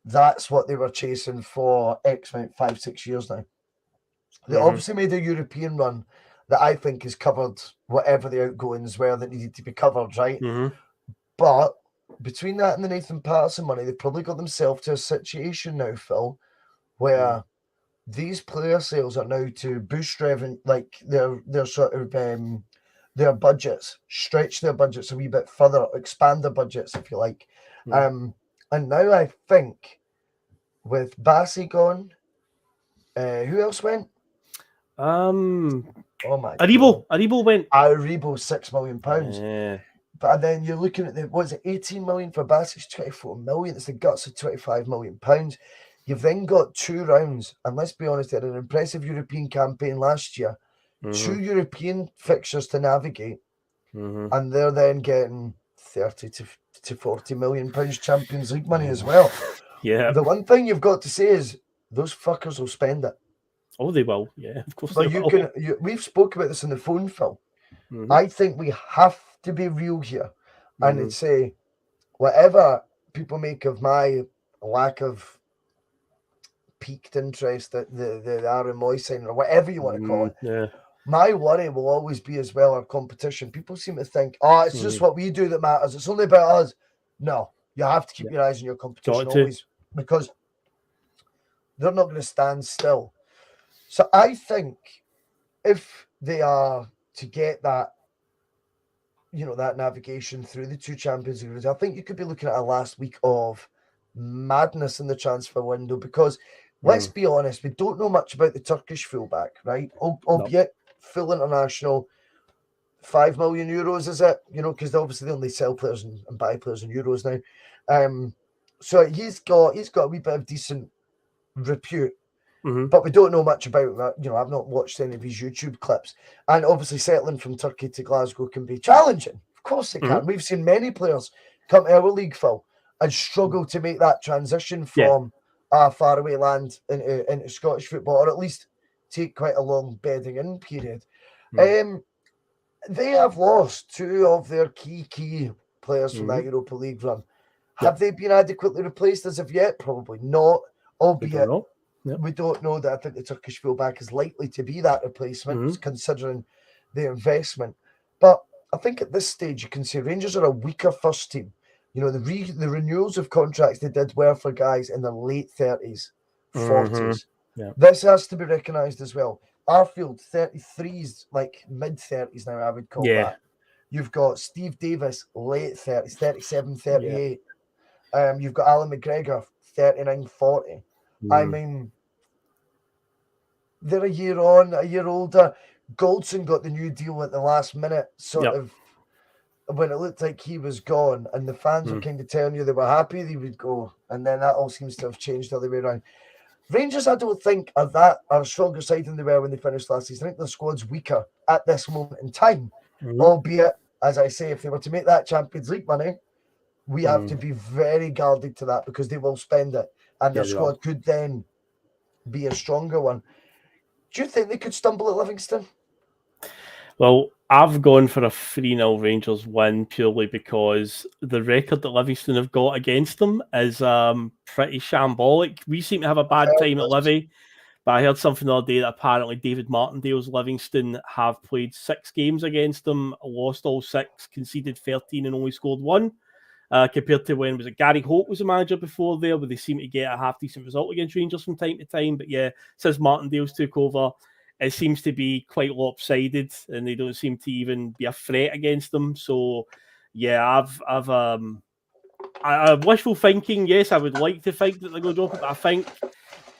that's what they were chasing for 5-6 years now. They obviously made a European run that I think has covered whatever the outgoings were that needed to be covered, right? But between that and the Nathan Patterson money, they've probably got themselves to a situation now, Phil, where these player sales are now to boost revenue, like their sort of their budgets, stretch their budgets a wee bit further, expand their budgets, if you like. And now I think with Bassey gone, who else went? Oh my! Aribo went. Aribo, £6 million. Yeah. But then you're looking at 18 million for Bassey's 24 million. It's the guts of £25 million. You've then got 2 rounds, and let's be honest, they had an impressive European campaign last year. 2 European fixtures to navigate, and they're then getting 30 to £40 million Champions League money as well. Yeah. The one thing you've got to say is those fuckers will spend it. Oh, they will. Yeah, of course But they will. we've spoke about this on the phone, Phil. Mhm. I think we have to be real here and Mhm. say whatever people make of my lack of piqued interest that the Aaron Moy signing or whatever you want to call it. Yeah. My worry will always be as well our competition. People seem to think, oh, it's just what we do that matters. It's only about us. No, you have to keep your eyes on your competition always because they're not going to stand still. So I think if they are to get that, that navigation through the two Champions Leagues, I think you could be looking at a last week of madness in the transfer window because let's be honest, we don't know much about the Turkish fullback, right? Albeit full international, 5 million euros, is it? Because obviously they only sell players and buy players in euros now. So he's got a wee bit of decent repute. But we don't know much about that. I've not watched any of his YouTube clips. And obviously settling from Turkey to Glasgow can be challenging. Of course it can. We've seen many players come to our league, Phil, and struggle to make that transition from a faraway land into Scottish football, or at least take quite a long bedding in period. They have lost two of their key players from that Europa League run. Have they been adequately replaced as of yet? Probably not, albeit we don't know that I think the Turkish fullback is likely to be that replacement, considering the investment. But I think at this stage you can say Rangers are a weaker first team. The renewals of contracts they did were for guys in their late 30s, 40s. This has to be recognised as well. Arfield, 33s, like mid-30s now, I would call that. You've got Steve Davis, late 30s, 37, 38. You've got Alan McGregor, 39, 40. I mean, they're a year on, a year older. Goldson got the new deal at the last minute, sort of, when it looked like he was gone, and the fans were kind of telling you they were happy they would go, and then that all seems to have changed the other way around. Rangers, I don't think, are a stronger side than they were when they finished last season. I think the squad's weaker at this moment in time, albeit, as I say, if they were to make that Champions League money, we have to be very guarded to that because they will spend it, and their squad could then be a stronger one. Do you think they could stumble at Livingston? Well, I've gone for a 3-0 Rangers win purely because the record that Livingston have got against them is pretty shambolic. We seem to have a bad time at Livy, but I heard something the other day that apparently David Martindale's Livingston have played 6 games against them, lost all 6, conceded 13 and only scored 1. Compared to when Gary Hope was a manager before there, where they seem to get a half-decent result against Rangers from time to time. But since Martindale's took over, it seems to be quite lopsided, and they don't seem to even be a threat against them. So, I'm wishful thinking. Yes, I would like to think that they're going to drop it, but I think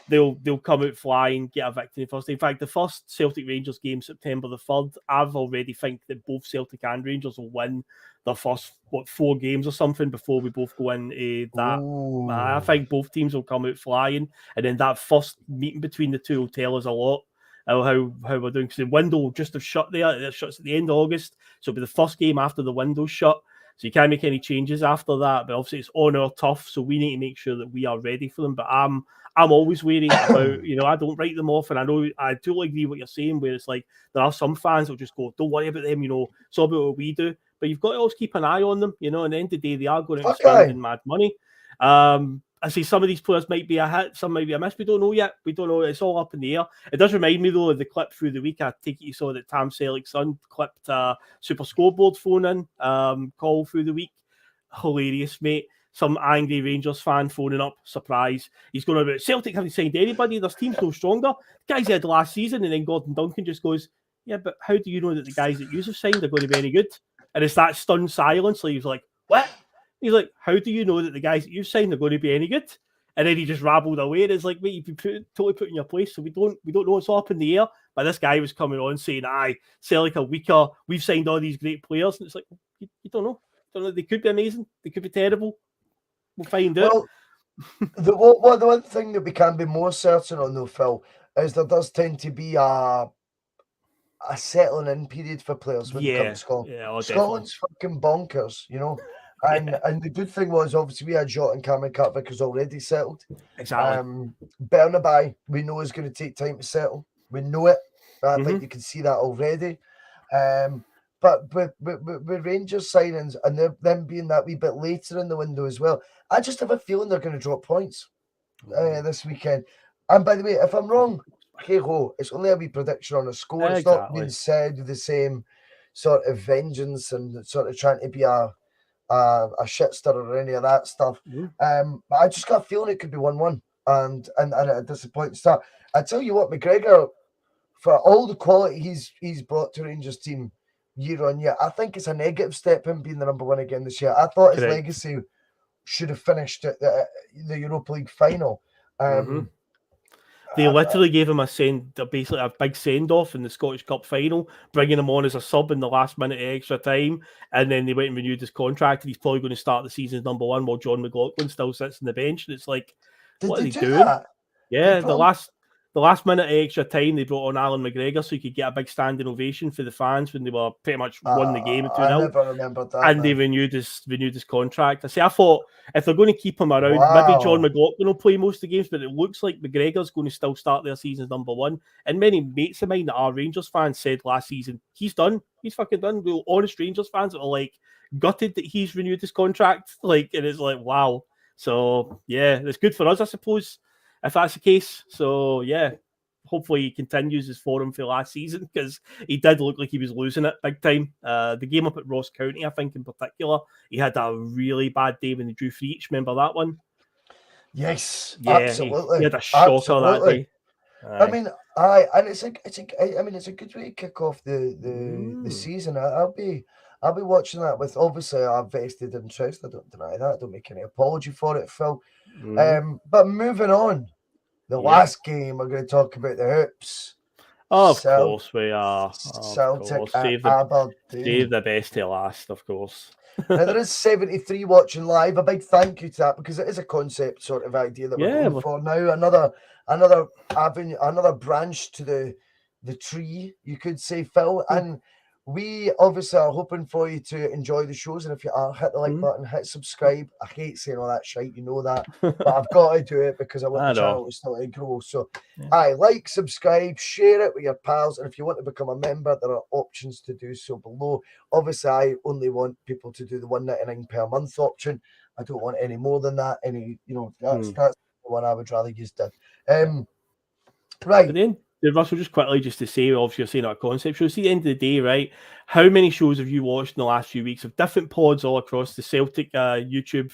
they'll come out flying, get a victory first. In fact, the first Celtic Rangers game, September the 3rd, I've already think that both Celtic and Rangers will win their first 4 games or something before we both go in that. I think both teams will come out flying, and then that first meeting between the two will tell us a lot how we're doing, because the window will just have shut there. It shuts at the end of August, so it'll be the first game after the window's shut. So you can't make any changes after that. But obviously it's on our turf, so we need to make sure that we are ready for them. But I'm always wary about, I don't write them off, and I totally agree what you're saying, where it's like there are some fans that'll just go, don't worry about them, it's all about what we do. But you've got to always keep an eye on them, and at the end of the day, they are going to be spending mad money. I see some of these players might be a hit, some might be a miss. We don't know yet. We don't know. It's all up in the air. It does remind me, though, of the clip through the week. I take it you saw that Tam Selleck's son clipped Super Scoreboard phone-in call through the week. Hilarious, mate. Some angry Rangers fan phoning up, surprise. He's going about Celtic haven't signed anybody. Their team's no stronger. The guys had last season, and then Gordon Duncan just goes, yeah, but how do you know that the guys that you have signed are going to be any good? And it's that stunned silence. Like, he was like, what? He's like, how do you know that the guys that you've signed are going to be any good? And then he just rabbled away. And it's like, mate, you've been totally put in your place. So we don't know what's up in the air. But this guy was coming on saying, Celtic are weaker. We've signed all these great players. And it's like, you don't know. They could be amazing. They could be terrible. We'll find out. The one thing that we can be more certain on, though, Phil, is there does tend to be a settling in period for players when they come to Scotland. Yeah, Scotland's fucking bonkers, And the good thing was, obviously, we had Jota and Cameron Carter-Vickers already settled. Exactly. Bernabei, we know is going to take time to settle. We know it. I think you can see that already. But with Rangers signings and them being that wee bit later in the window as well, I just have a feeling they're going to drop points this weekend. And by the way, if I'm wrong, hey ho, it's only a wee prediction on a score. It's not being said with the same sort of vengeance and sort of trying to be a shitster or any of that stuff. But I just got a feeling it could be 1-1 and a disappointing start. I tell you what, McGregor, for all the quality he's brought to Rangers team year on year, I think it's a negative step him being the number one again this year. I thought his legacy should have finished at the Europa League final. They literally gave him basically a big send-off in the Scottish Cup final, bringing him on as a sub in the last minute of extra time, and then they went and renewed his contract, and he's probably going to start the season as number one while John McLaughlin still sits on the bench, and it's like, what are they doing? That? Yeah, the last minute of extra time, they brought on Alan McGregor so he could get a big standing ovation for the fans when they were pretty much won the game at 2-0. I never remembered that. And they renewed his contract. I thought if they're going to keep him around, maybe John McLaughlin will play most of the games, but it looks like McGregor's going to still start their season as number one. And many mates of mine that are Rangers fans said last season, he's done. He's fucking done. We're honest Rangers fans that are like gutted that he's renewed his contract. And it's like, wow. So yeah, it's good for us, I suppose, if that's the case. So yeah, hopefully he continues his form for last season, because he did look like he was losing it big time. The game up at Ross County, I think in particular, he had a really bad day when they drew for each. Remember that one? Yes, yeah, absolutely. He had a shocker that day. I mean, it's a good way to kick off the season. I'll be watching that with, obviously, our vested interest. I don't deny that. I don't make any apology for it, Phil. But moving on, the last game we're going to talk about, the Hoops. Of course we are. Celtic Save the best to last, of course. Now, there is 73 watching live. A big thank you to that, because it is a concept sort of idea that we're going for now. Another avenue, another branch to the tree, you could say, Phil. And we obviously are hoping for you to enjoy the shows. And if you are, hit the like button, hit subscribe. I hate saying all that shit, you know that. But I've got to do it because I want the channel to still grow. So, like, subscribe, share it with your pals. And if you want to become a member, there are options to do so below. Obviously, I only want people to do the $1.99 per month option. I don't want any more than that. That's the one I would rather use. Right. But then, Russell, just quickly, just to say, obviously you're saying our concept show. See, at the end of the day, right, how many shows have you watched in the last few weeks of different pods all across the Celtic YouTube,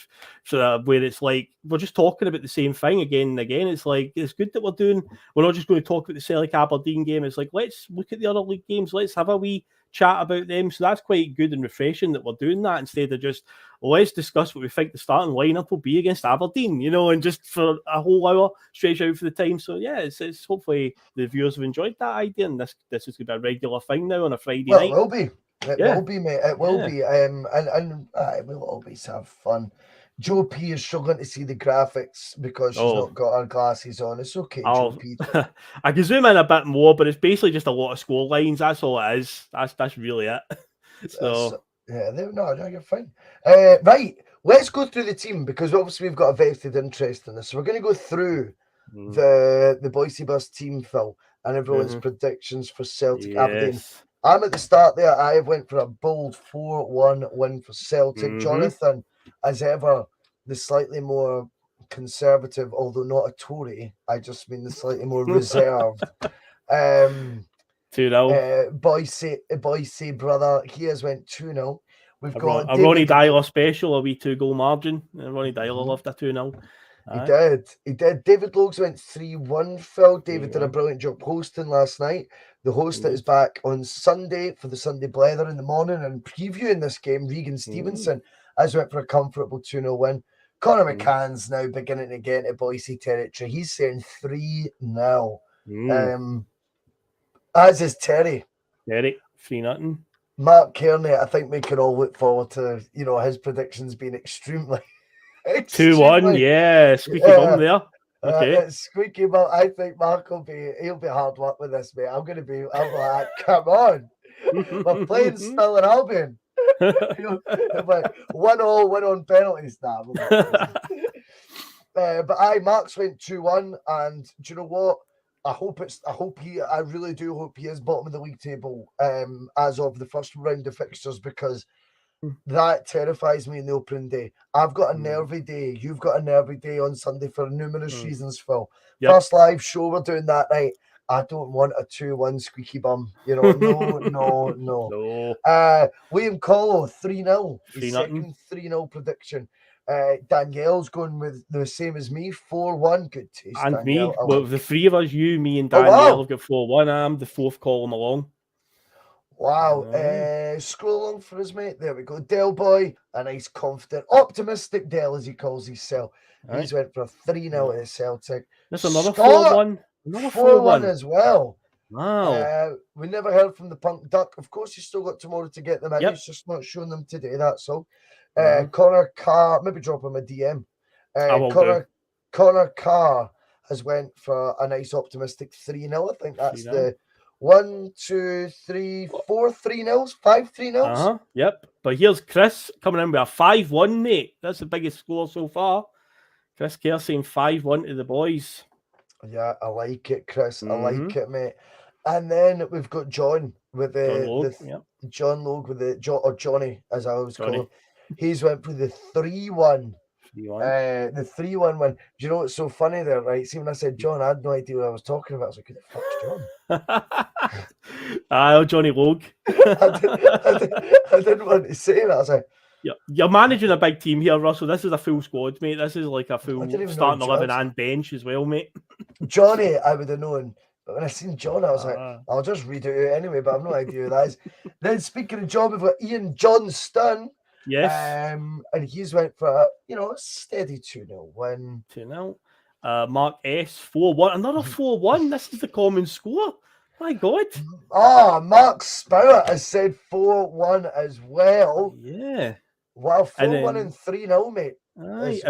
where it's like we're just talking about the same thing again and again? It's like, it's good that we're not just going to talk about the Celtic Aberdeen game. It's like, let's look at the other league games, let's have a wee chat about them. So that's quite good and refreshing that we're doing that, instead of just, let's discuss what we think the starting lineup will be against Aberdeen, and just for a whole hour stretch out for the time. So yeah, it's hopefully the viewers have enjoyed that idea, and this is going to be a regular thing now on a Friday night. It will be. It will be, mate. It will be. And we'll always have fun. Joe P is struggling to see the graphics because she's not got her glasses on. It's okay, Joe P. I can zoom in a bit more, but it's basically just a lot of score lines. That's all it is. That's really it. So you're fine. Right, let's go through the team, because obviously we've got a vested interest in this. So we're going to go through the Bhoycie Bus team, Phil, and everyone's predictions for Celtic Aberdeen. I'm at the start there. I went for a bold 4-1 win for Celtic. Jonathan, as ever, the slightly more conservative, although not a Tory, I just mean the slightly more reserved. 2-0. Bhoycie Brother, he has went 2-0. We've got a Ronnie Dyler special, a wee 2-goal margin. Ronnie Dyler loved a 2-0. He did. David Logues went 3-1, Phil. David did a brilliant job hosting last night. The host that is back on Sunday for the Sunday Blether in the morning and previewing this game, Regan Stevenson, has went for a comfortable 2-0 win. Conor McCann's now beginning to get into Bhoycie territory. He's saying 3-0. As is Terry. 3-0. Mark Kearney, I think we can all look forward to, his predictions being extremely 2-1, yeah. Squeaky bum there. Okay. Squeaky bum. I think Mark he'll be hard luck with this, mate. I'm like, come on. We're playing Stirling Albion. Like 1-1, win on penalties. Nah, but Mark's went 2-1, and do you know what? I really do hope he is bottom of the league table as of the first round of fixtures, because that terrifies me in the opening day. I've got a nervy day. You've got a nervy day on Sunday for numerous reasons, Phil. Yep. First live show we're doing that night. I don't want a 2-1 squeaky bum. You know, no. No. Liam Collo, 3-0. His 3-0. second 3-0 prediction. Danielle's going with the same as me, 4-1. Good taste, And Danielle. me. Well, the three of us, you, me, and Danielle, have got 4-1. I'm the fourth column along. Wow. Scroll along for us, mate. There we go. Del Boy, a nice, confident, optimistic Del, as he calls himself. He's went for a 3-0 at Celtic. There's another 4-1. Another 4-1 as well. Wow. We never heard from the Punk Duck. Of course, you still got tomorrow to get them in. Yep. He's just not showing them today, that's all. Connor Carr, maybe drop him a DM. Connor Carr has went for a nice optimistic 3-0. I think that's 3-0. the 1, 2, 3, 4 3-0s, 5 3-0s. Yep. But here's Chris coming in with a 5-1, mate. That's the biggest score so far. Chris Kerr saying 5-1 to the boys. Yeah, I like it, Chris. I like it, mate. And then we've got John with John Logue with or Johnny, as I always call him. He's went for the 3-1. The 3-1 win. Do you know what's so funny there, right? See, when I said John, I had no idea what I was talking about. I was like, who the fuck's John? Johnny Logue. I didn't want to say that. I was like, you're managing a big team here, Russell. This is a full squad, mate. This is like a full starting 11 and bench as well, mate. Johnny, I would have known. But when I seen John, I was like, I'll just read it out anyway, but I've no idea who that is. Then speaking of John, we've got Ian Johnstone. Yes. And he's went for a steady 2-0 win. 2-0. Mark S, 4-1. Another 4-1. This is the common score. My God. Mark Spout has said 4-1 as well. Yeah. Wow, 4-1 and 3-0, mate.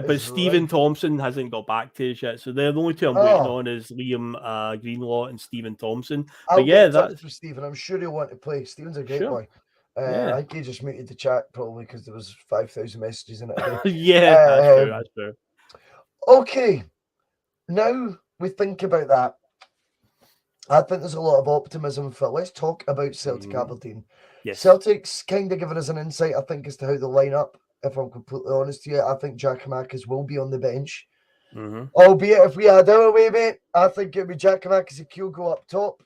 But Stephen Thompson hasn't got back to us yet. So the only two I'm waiting on is Liam Greenlaw and Stephen Thompson. I'll get in touch with Stephen. I'm sure he'll want to play. Stephen's a great boy. I think he just muted the chat probably because there was 5,000 messages in it. That's true. Okay, now we think about that. I think there's a lot of optimism for. Let's talk about Celtic Aberdeen. Yes. Celtic's kind of given us an insight, I think, as to how they line up. If I'm completely honest here, I think Giakoumakis will be on the bench. Albeit, if we had our way, mate, I think it would be Giakoumakis and Kyogo up top.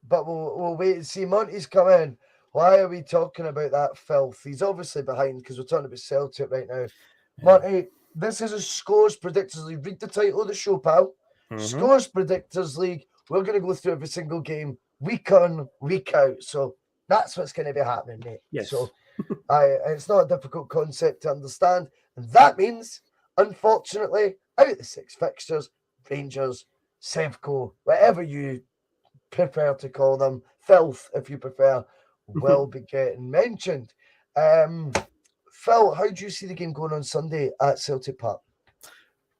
But we'll wait and see. Monty's come in. Why are we talking about that filth? He's obviously behind because we're talking about Celtic right now. Monty, this is a Scores Predictors League. Read the title of the show, pal. Scores Predictors League. We're going to go through every single game, week on, week out. So that's what's going to be happening, mate. Yes. So it's not a difficult concept to understand. And that means, unfortunately, out of the 6 fixtures, Rangers, Sevco, whatever you prefer to call them, filth if you prefer, will be getting mentioned. Phil, how do you see the game going on Sunday at Celtic Park?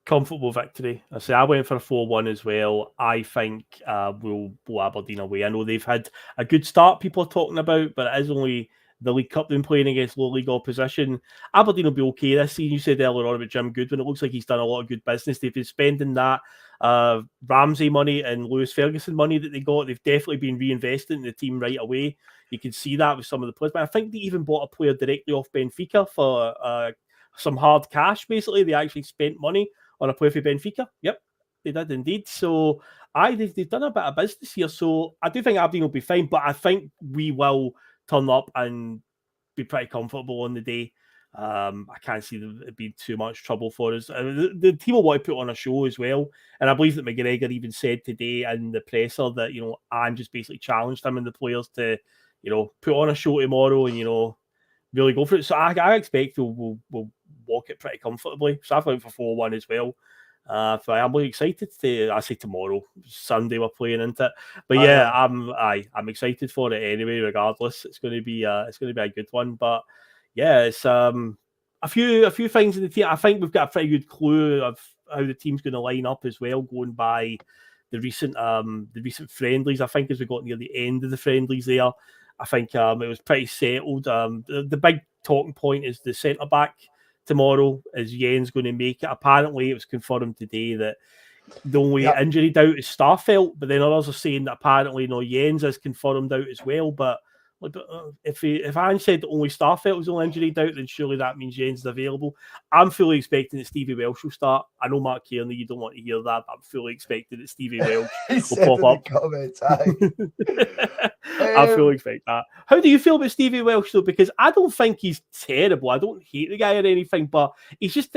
Comfortable victory. I went for a 4-1 as well. I think we'll blow Aberdeen away. I know they've had a good start people are talking about, but it is only the League Cup they're playing against low league opposition. Aberdeen will be okay this season. You said earlier on about Jim Goodwin. It looks like he's done a lot of good business. They've been spending that Ramsey money and Lewis Ferguson money that they got. They've definitely been reinvesting in the team right away. You can see that with some of the players. But I think they even bought a player directly off Benfica for some hard cash, basically. They actually spent money on a player for Benfica. Yep, they did indeed. So they've done a bit of business here. So I do think Aberdeen will be fine, but I think we will turn up and be pretty comfortable on the day. I can't see it being too much trouble for us. The team will want to put on a show as well. And I believe that McGregor even said today in the presser that, Anne just basically challenged him and the players to, put on a show tomorrow and, really go for it. So I expect we'll walk it pretty comfortably. So I've went for 4-1 as well. So I'm really excited I say tomorrow, Sunday we're playing into it. But yeah, I'm excited for it anyway, regardless. It's going to be a good one. But yeah, it's a few things in the team. I think we've got a pretty good clue of how the team's going to line up as well, going by the recent friendlies. I think as we got near the end of the friendlies there, I think it was pretty settled. The big talking point is the centre back tomorrow. Is Jens going to make it? Apparently, it was confirmed today that the only injury doubt is Starfelt, but then others are saying that apparently Jens is confirmed out as well. But if Ange said that only Starfelt was the only injury doubt, then surely that means Jens is available. I'm fully expecting that Stevie Welsh will start. I know, Mark Kearney, you don't want to hear that, but I'm fully expecting that Stevie Welsh will pop up. Comments, I fully expect that. How do you feel about Stevie Welsh though? Because I don't think he's terrible. I don't hate the guy or anything, but he's just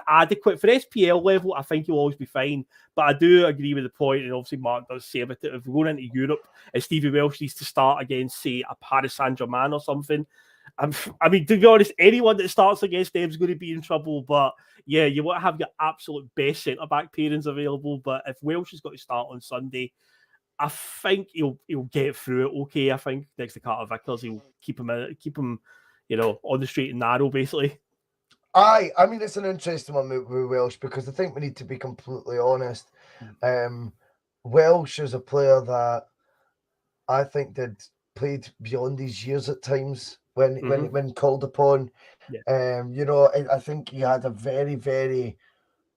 adequate for SPL level. I think he'll always be fine. But I do agree with the point, and obviously Mark does say about it. If we're going into Europe, and Stevie Welsh needs to start against, say, a Paris Saint-Germain or something, I mean, to be honest, anyone that starts against them is going to be in trouble. But yeah, you want to have your absolute best centre-back pairings available. But if Welsh has got to start on Sunday, I think he'll get through it okay. I think next to Carter Vickers, he'll keep him, on the straight and narrow, basically. I mean, it's an interesting one with Welsh, because I think we need to be completely honest. Welsh is a player that I think played beyond his years at times when called upon. Yeah. I think he had a very, very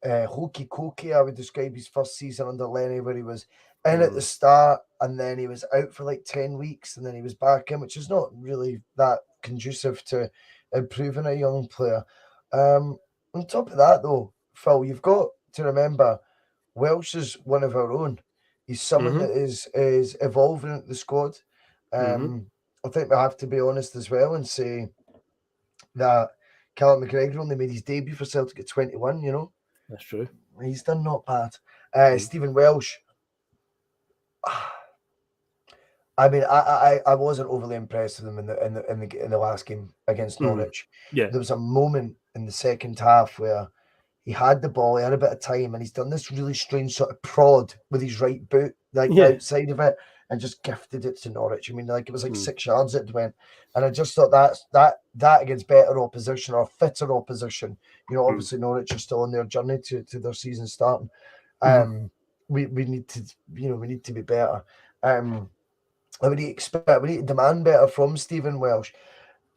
hokey-cokey, I would describe his first season under Lenny, where he was in at the start and then he was out for like 10 weeks and then he was back in, which is not really that conducive to improving a young player. On top of that, though, Phil, you've got to remember Welsh is one of our own. He's someone that is evolving the squad. I think we have to be honest as well and say that Callum McGregor only made his debut for Celtic at 21, That's true. He's done not bad. Stephen Welsh, I mean, I wasn't overly impressed with him in the last game against Norwich. Yeah, there was a moment in the second half where he had the ball, he had a bit of time, and he's done this really strange sort of prod with his right boot, outside of it, and just gifted it to Norwich. I mean, it was like 6 yards it went, and I just thought that against better opposition or fitter opposition. Obviously Norwich are still on their journey to their season starting. We need to be better. We need to demand better from Stephen Welsh.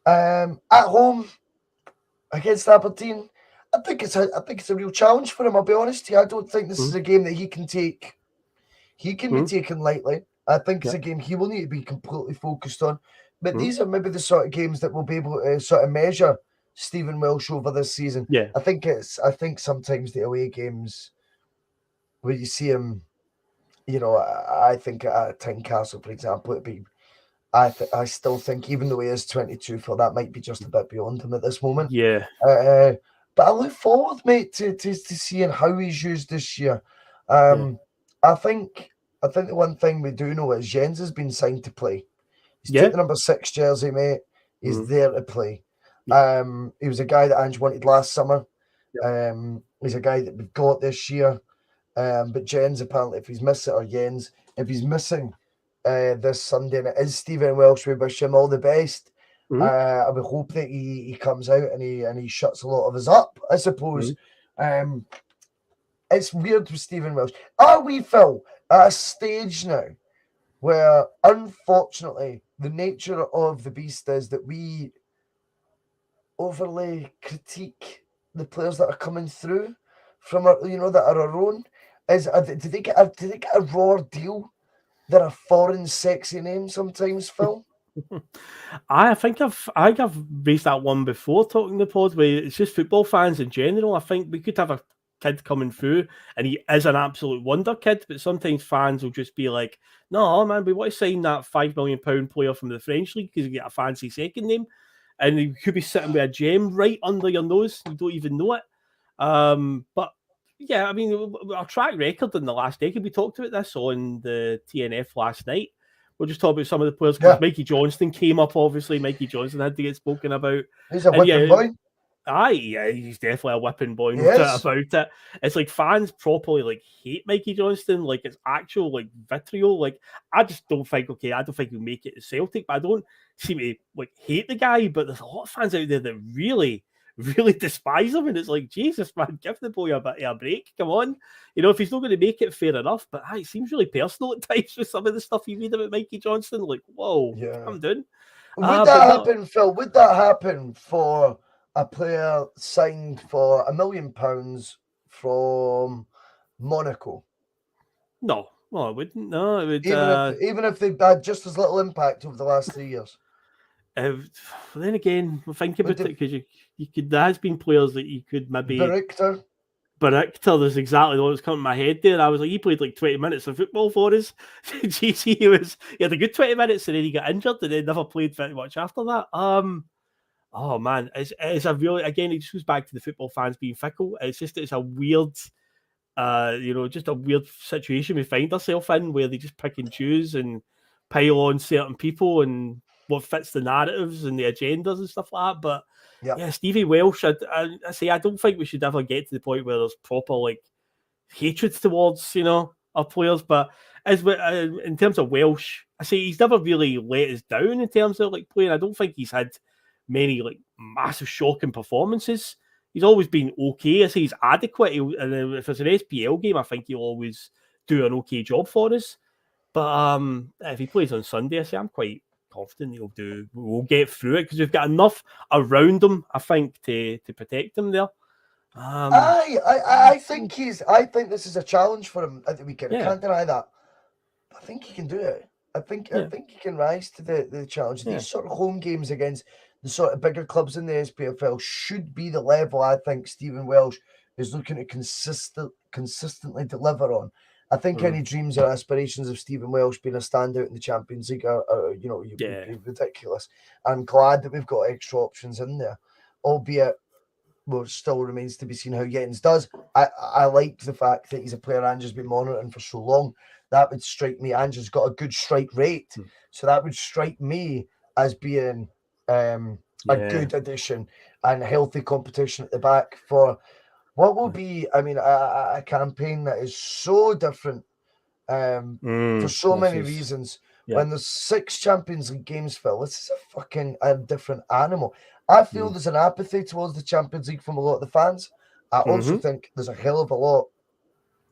At home against Aberdeen, I think it's a real challenge for him. I'll be honest here. I don't think this is a game that he can take. He can be taken lightly. I think it's a game he will need to be completely focused on. But these are maybe the sort of games that will be able to sort of measure Stephen Welsh over this season. Yeah, I think sometimes the away games where you see him, I think at Tynecastle, for example, it'd be. I still think, even though he is 22, for that might be just a bit beyond him at this moment. Yeah. But I look forward, mate, to seeing how he's used this year. I think the one thing we do know is Jens has been signed to play. He's took the number 6 jersey, mate. He's there to play. He was a guy that Ange wanted last summer. He's a guy that we've got this year. But Jens, apparently, if he's missing this Sunday, and it is Stephen Welsh, we wish him all the best. I would hope that he comes out and he shuts a lot of us up, I suppose. It's weird with Stephen Welsh. Are we, Phil, at a stage now where, unfortunately, the nature of the beast is that we overly critique the players that are coming through from our, that are our own? Do they get a raw deal? They're a foreign sexy name sometimes, Phil. I think I've raised that one before talking the pod, where it's just football fans in general. I think we could have a kid coming through and he is an absolute wonder kid, but sometimes fans will just be like, no man, we want to sign that £5 million player from the French league because you get a fancy second name, and you could be sitting with a gem right under your nose, you don't even know it. But yeah, I mean, our track record in the last decade, we talked about this on the TNF last night. We'll just talk about some of the players, because Mikey Johnstone came up, obviously. Mikey Johnstone had to get spoken about. He's a whipping boy. He's definitely a whipping boy, no doubt about it. It's like fans properly hate Mikey Johnstone, it's actual vitriol. I just don't think, I don't think he'll make it to Celtic, but I don't seem to hate the guy. But there's a lot of fans out there that really, really despise him, and it's like, Jesus, man, give the boy a bit of a break. Come on, if he's not going to make it, fair enough. But it seems really personal at times with some of the stuff you read about Mikey Johnstone. Like, whoa, calm down. Would that happen, Phil? Would that happen for a player signed for £1 million from Monaco? No, it wouldn't. No, it would. Even if they've had just as little impact over the last 3 years. Then again, think about it, because you could. There has been players that you could maybe. Predictor, there's exactly what was coming in my head there. I was like, he played like 20 minutes of football for us. GC, he had a good 20 minutes, and then he got injured, and then never played very much after that. Oh man, it's a really, again, it just goes back to the football fans being fickle. It's a weird, just a weird situation we find ourselves in, where they just pick and choose and pile on certain people and what fits the narratives and the agendas and stuff like that. But yeah, Stevie Welsh, I don't think we should ever get to the point where there's proper like hatred towards our players. But in terms of Welsh, I say he's never really let us down in terms of like playing. I don't think he's had many like massive shocking performances. He's always been okay. I say he's adequate. And if it's an SPL game, I think he'll always do an okay job for us. But if he plays on Sunday, I say I'm quite confident we'll get through it, because we've got enough around him, I think, to protect him there. I think this is a challenge for him at the weekend. I can't deny that. I think he can do it. I think he can rise to the challenge. These sort of home games against the sort of bigger clubs in the SPFL should be the level I think Stephen Welsh is looking to consistently deliver on. I think any dreams or aspirations of Stephen Welsh being a standout in the Champions League are ridiculous. I'm glad that we've got extra options in there, albeit still remains to be seen how Yettins does. I like the fact that he's a player Ange's been monitoring for so long. That would strike me. Ange's got a good strike rate, so that would strike me as being a good addition and healthy competition at the back for what will be, a campaign that is so different for so many reasons. When there's 6 Champions League games, Phil, this is a different animal. I feel there's an apathy towards the Champions League from a lot of the fans. I also think there's a hell of a lot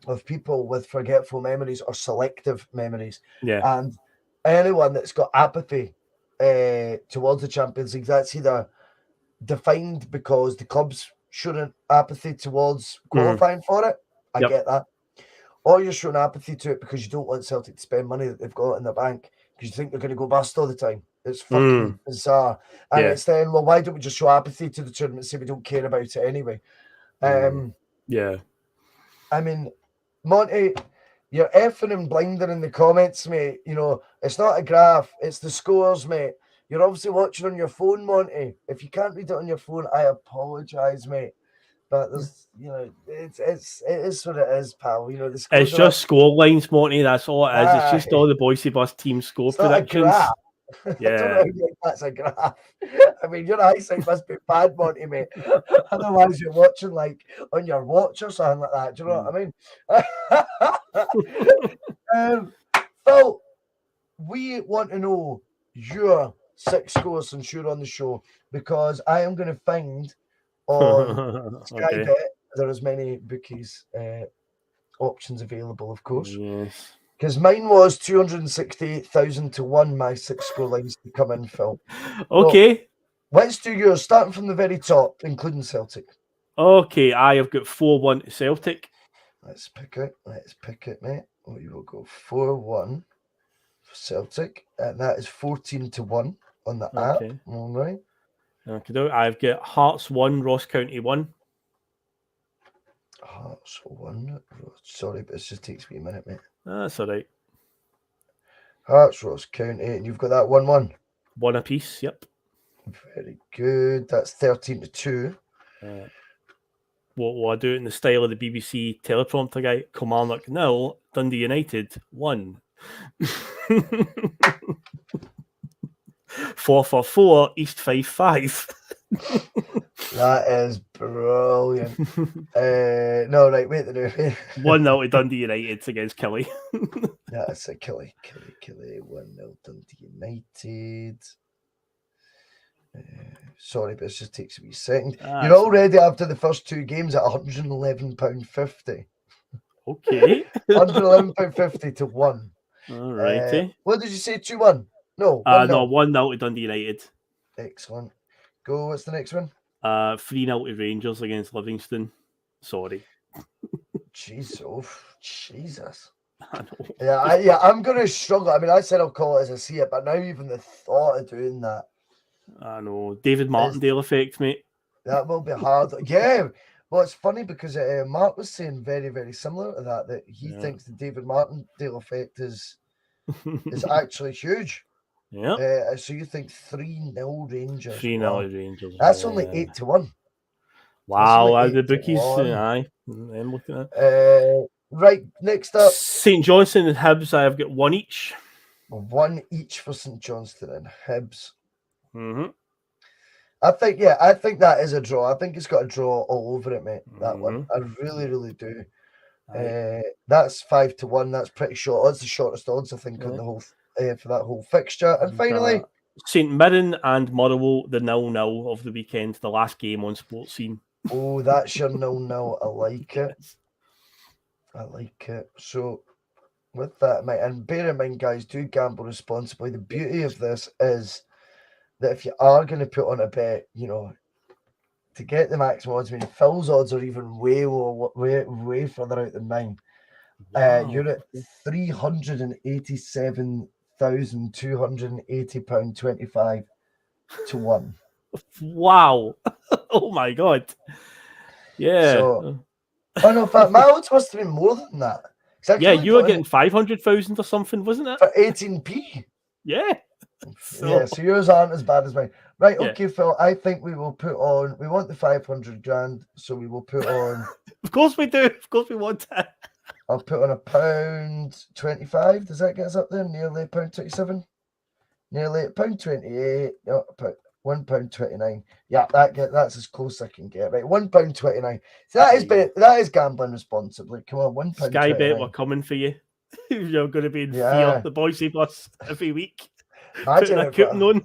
of people with forgetful memories or selective memories. And anyone that's got apathy towards the Champions League, that's either defined because the club's showing apathy towards qualifying for it. I get that. Or you're showing apathy to it because you don't want Celtic to spend money that they've got in the bank because you think they're going to go bust all the time. It's fucking bizarre. And it's then, well, why don't we just show apathy to the tournament and say we don't care about it anyway? Monty, you're effing and blinding in the comments, mate. It's not a graph, it's the scores, mate. You're obviously watching on your phone, Monty. If you can't read it on your phone, I apologise, mate. But there's, it is what it is, pal. It's just score lines, Monty. That's all it is. It's just all the Bhoycie Bus team score predictions. I don't know how you think that's a graph. Your eyesight must be bad, Monty, mate. Otherwise, you're watching like on your watch or something like that. Do you know what I mean? Phil, we want to know your 6 scores since you're on the show, because I am going to find on Sky Bet there is many bookies options available, of course. Yes. Because mine was 268,000 to 1, my 6 score lines to come in, Phil. Okay. So, let's do yours, starting from the very top, including Celtic. Okay, I have got 4-1 to Celtic. Let's pick it, mate. We will go 4-1 for Celtic, and that is 14 to 1 on the app. All right. Okay, I've got Hearts 1, Ross County 1. Hearts 1. Sorry, but it just takes me a minute, mate. That's all right. Hearts, Ross County, and you've got that 1-1. 1 apiece, yep. Very good. That's 13 to 2. What will I do it in the style of the BBC teleprompter guy? Kilmarnock 0, Dundee United 1. 4-4, East 5-5. That is brilliant. No, right, wait. 1-0 to Dundee United against Killie. That's a Killie. 1-0 Dundee United. Sorry, but it just takes a wee second. Ah, You're already after the first 2 games at £111.50. Okay. £111.50 to 1. Alrighty. What did you say? 2-1? No, 1-0. No, 1-0 to Dundee United. Excellent. Go. What's the next one? 3-0 to Rangers against Livingston. Sorry. Jeez, Jesus. I know. Yeah, I'm going to struggle. I mean, I said I'll call it as I see it, but now even the thought of doing that. I know. David Martindale effect, mate. That will be hard. Yeah. Well, it's funny because Mark was saying very, very similar to that he thinks the David Martindale effect is actually huge. Yeah. So you think 3-0 Rangers? 3-0 Rangers. That's only 8-1. Wow, the bookies. Aye. I'm looking at right, next up. St Johnstone and Hibs. I've got 1 each. 1 each for St Johnstone and Hibs. Mm-hmm. I think that is a draw. I think it's got a draw all over it, mate. That one. I really, really do. That's 5-1. That's pretty short. That's the shortest odds, I think, on the whole for that whole fixture. And finally, St Mirren and Motherwell, the 0-0 of the weekend, the last game on Sports Scene. Oh, that's your 0-0. I like it. I like it. So, with that, mate, and bear in mind, guys, do gamble responsibly. The beauty of this is that if you are going to put on a bet, to get the maximum odds, I mean, Phil's odds are even way further out than mine. Wow. You're at £387,280.25 to 1. Wow. Oh my God. Yeah. So, in fact, my odds must have been more than that. Yeah, you were getting 500,000 or something, wasn't it? For 18p. Yeah. So yours aren't as bad as mine. Right, okay, Phil, I think we will put on, we want the 500 grand, so we will put on. Of course we do. Of course we want it. I'll put on £1.25. Does that get us up there? Nearly £1.27. Nearly £1.28. No, £1.29. Yeah, that's as close as I can get. Right, £1.29. So that is gambling responsibly. Come on, £1.29. Sky Bet, we're coming for you. You're going to be in fear. The Bhoycie bus every week. Putting a coupon on.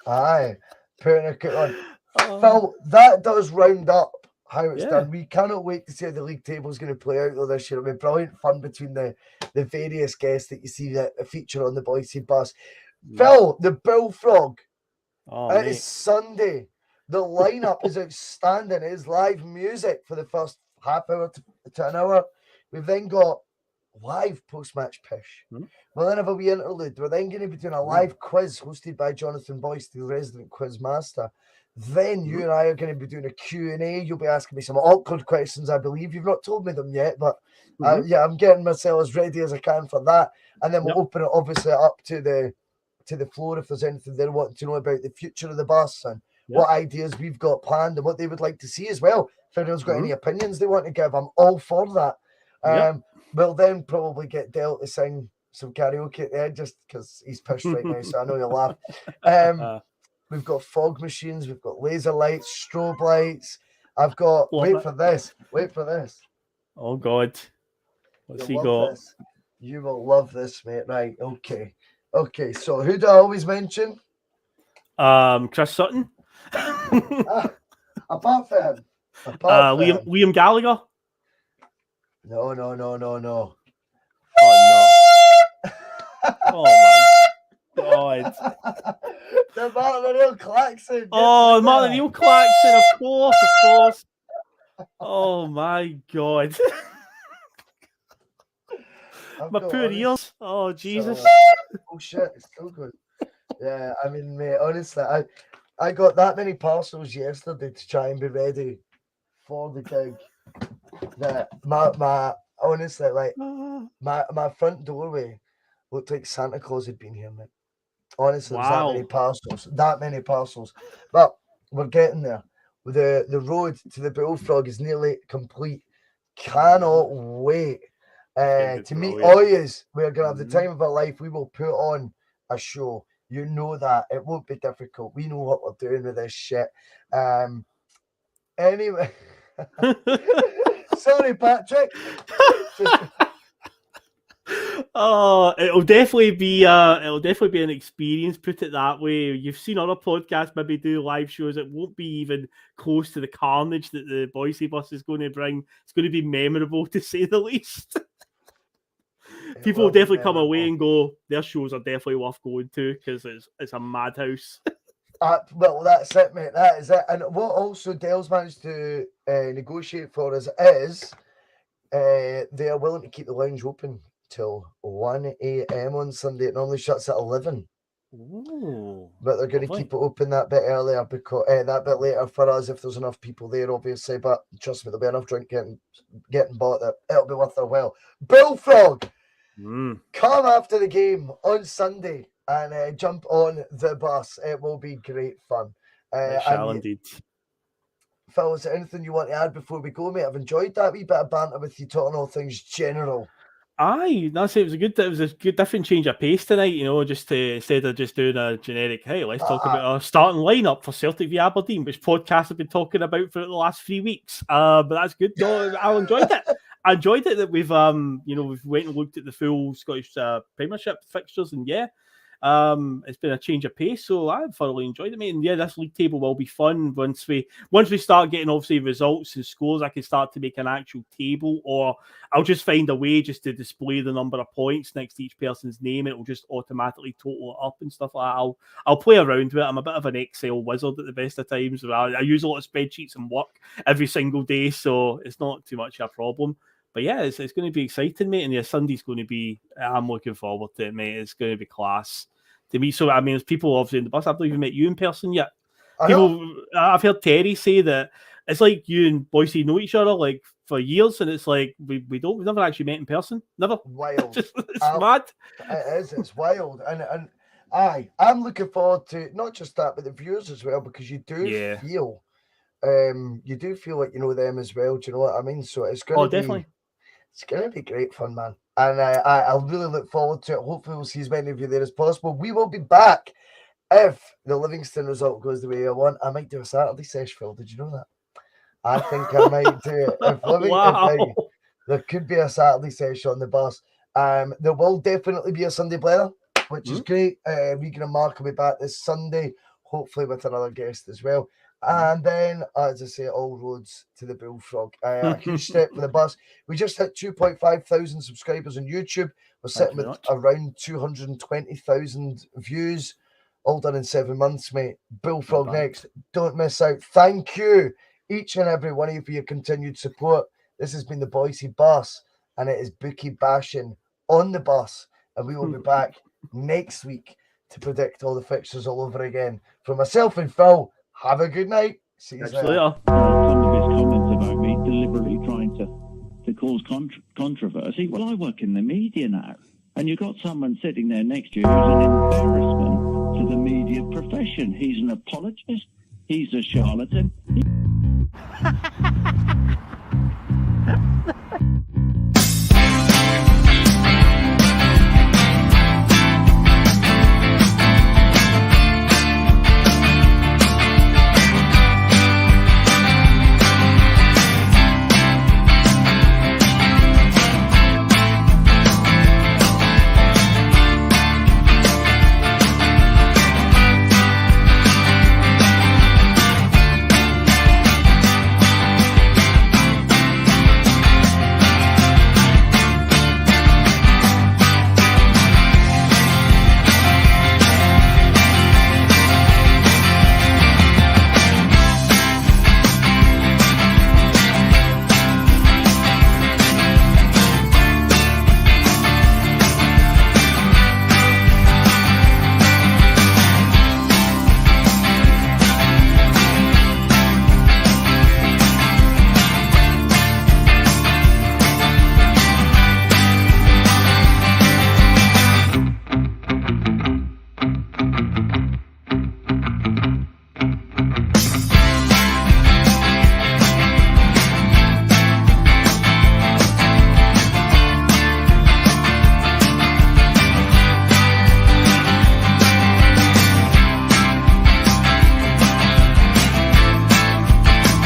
Aye, putting a coupon on. Phil, that does round up how it's done. We cannot wait to see how the league table is going to play out though this year. It'll be brilliant fun between the various guests that you see that feature on the Bhoycie bus. Phil, the Bullfrog. It is Sunday. The lineup is outstanding. It is live music for the first half hour to an hour. We've then got live post-match pish. We'll then have a wee interlude. We're then going to be doing a live quiz hosted by Jonathan Bhoycie, the resident quiz master. Then you and I are going to be doing a Q&A. You'll be asking me some awkward questions, I believe. You've not told me them yet, but I'm getting myself as ready as I can for that. And then we'll open it obviously up to the floor if there's anything they're wanting to know about the future of the bus and what ideas we've got planned and what they would like to see as well. If anyone's got any opinions they want to give, I'm all for that. We'll then probably get Del to sing some karaoke at the end just because he's pissed right now, so I know you'll laugh. We've got fog machines, we've got laser lights, strobe lights. I've got, wait for this. Oh, God. What's he got? This. You will love this, mate. Right, okay. Okay, so who do I always mention? Chris Sutton. Apart from him. Liam Gallagher. No. Oh, no. Oh, my God. The managerial klaxon. Oh, managerial klaxon, of course. Oh, my God. My poor ears. Oh, Jesus. Oh, shit. It's still good. Yeah, I mean, mate, honestly, I got that many parcels yesterday to try and be ready for the gig. That my honestly, like, my front doorway looked like Santa Claus had been here, mate. Honestly, there's that many parcels. But we're getting there. The road to the Bullfrog is nearly complete. Cannot wait to meet all yous. We're going to have the time of our life. We will put on a show. You know that. It won't be difficult. We know what we're doing with this shit. Anyway. Sorry, Patrick. Oh, it'll definitely be an experience. Put it that way. You've seen other podcasts maybe do live shows. It won't be even close to the carnage that the Bhoycie bus is going to bring. It's going to be memorable, to say the least. People will definitely come away and go, their shows are definitely worth going to because it's a madhouse. Well, that's it, mate. That is it. And what also Dale's managed to negotiate for us is they are willing to keep the lounge open till 1 a.m. on Sunday. It normally shuts at 11. Ooh, but they're going to keep it open that bit earlier because that bit later for us if there's enough people there, obviously. But trust me, there'll be enough drink getting bought that it'll be worth their while. Bullfrog, come after the game on Sunday and jump on the bus. It will be great fun. It shall indeed. Phil, is there anything you want to add before we go, mate? I've enjoyed that wee bit of banter with you, talking all things general. Aye, that's it. It was a good different change of pace tonight, you know, just to instead of just doing a generic, hey, let's talk about our starting lineup for Celtic v Aberdeen, which podcasts have been talking about for the last 3 weeks. But that's good. No, I enjoyed it. I enjoyed it that we've we've went and looked at the full Scottish Premiership fixtures, and it's been a change of pace, so I've thoroughly enjoyed it, mate. And this league table will be fun once we start getting obviously results and scores. I can start to make an actual table, or I'll just find a way just to display the number of points next to each person's name, and it'll just automatically total it up and stuff like that. I'll play around with it. I'm a bit of an Excel wizard at the best of times. I use a lot of spreadsheets and work every single day, so it's not too much of a problem. But it's going to be exciting, mate. And Sunday's going to be, I'm looking forward to it, mate. It's going to be class to me. So, I mean, there's people obviously in the bus. I've not even met you in person yet. I've heard Terry say that it's like you and Bhoycie know each other like for years, and it's like we've never actually met in person. Never. Wild. It's mad. It is. It's wild. And I'm looking forward to not just that, but the viewers as well, because you do feel like you know them as well. Do you know what I mean? So it's going to be definitely. It's going to be great fun, man. And I'll really look forward to it. Hopefully we'll see as many of you there as possible. We will be back if the Livingston result goes the way I want. I might do a Saturday sesh, Phil. Did you know that? I think I might do it. There could be a Saturday session on the bus. There will definitely be a Sunday player, which is great. Regan and Mark will be back this Sunday, hopefully with another guest as well. And then, as I say, all roads to the Bullfrog. A huge step for the bus. We just hit 2,500 subscribers on YouTube. We're sitting with around 220,000 views, all done in 7 months, mate. Bullfrog next. Don't miss out. Thank you, each and every one of you, for your continued support. This has been the Bhoycie Bus, and it is Bookie bashing on the bus. And we will be back next week to predict all the fixtures all over again. For myself and Phil, have a good night. See you later. Some of his comments about me deliberately trying to cause controversy. Well, I work in the media now, and you've got someone sitting there next to you who's an embarrassment to the media profession. He's an apologist. He's a charlatan.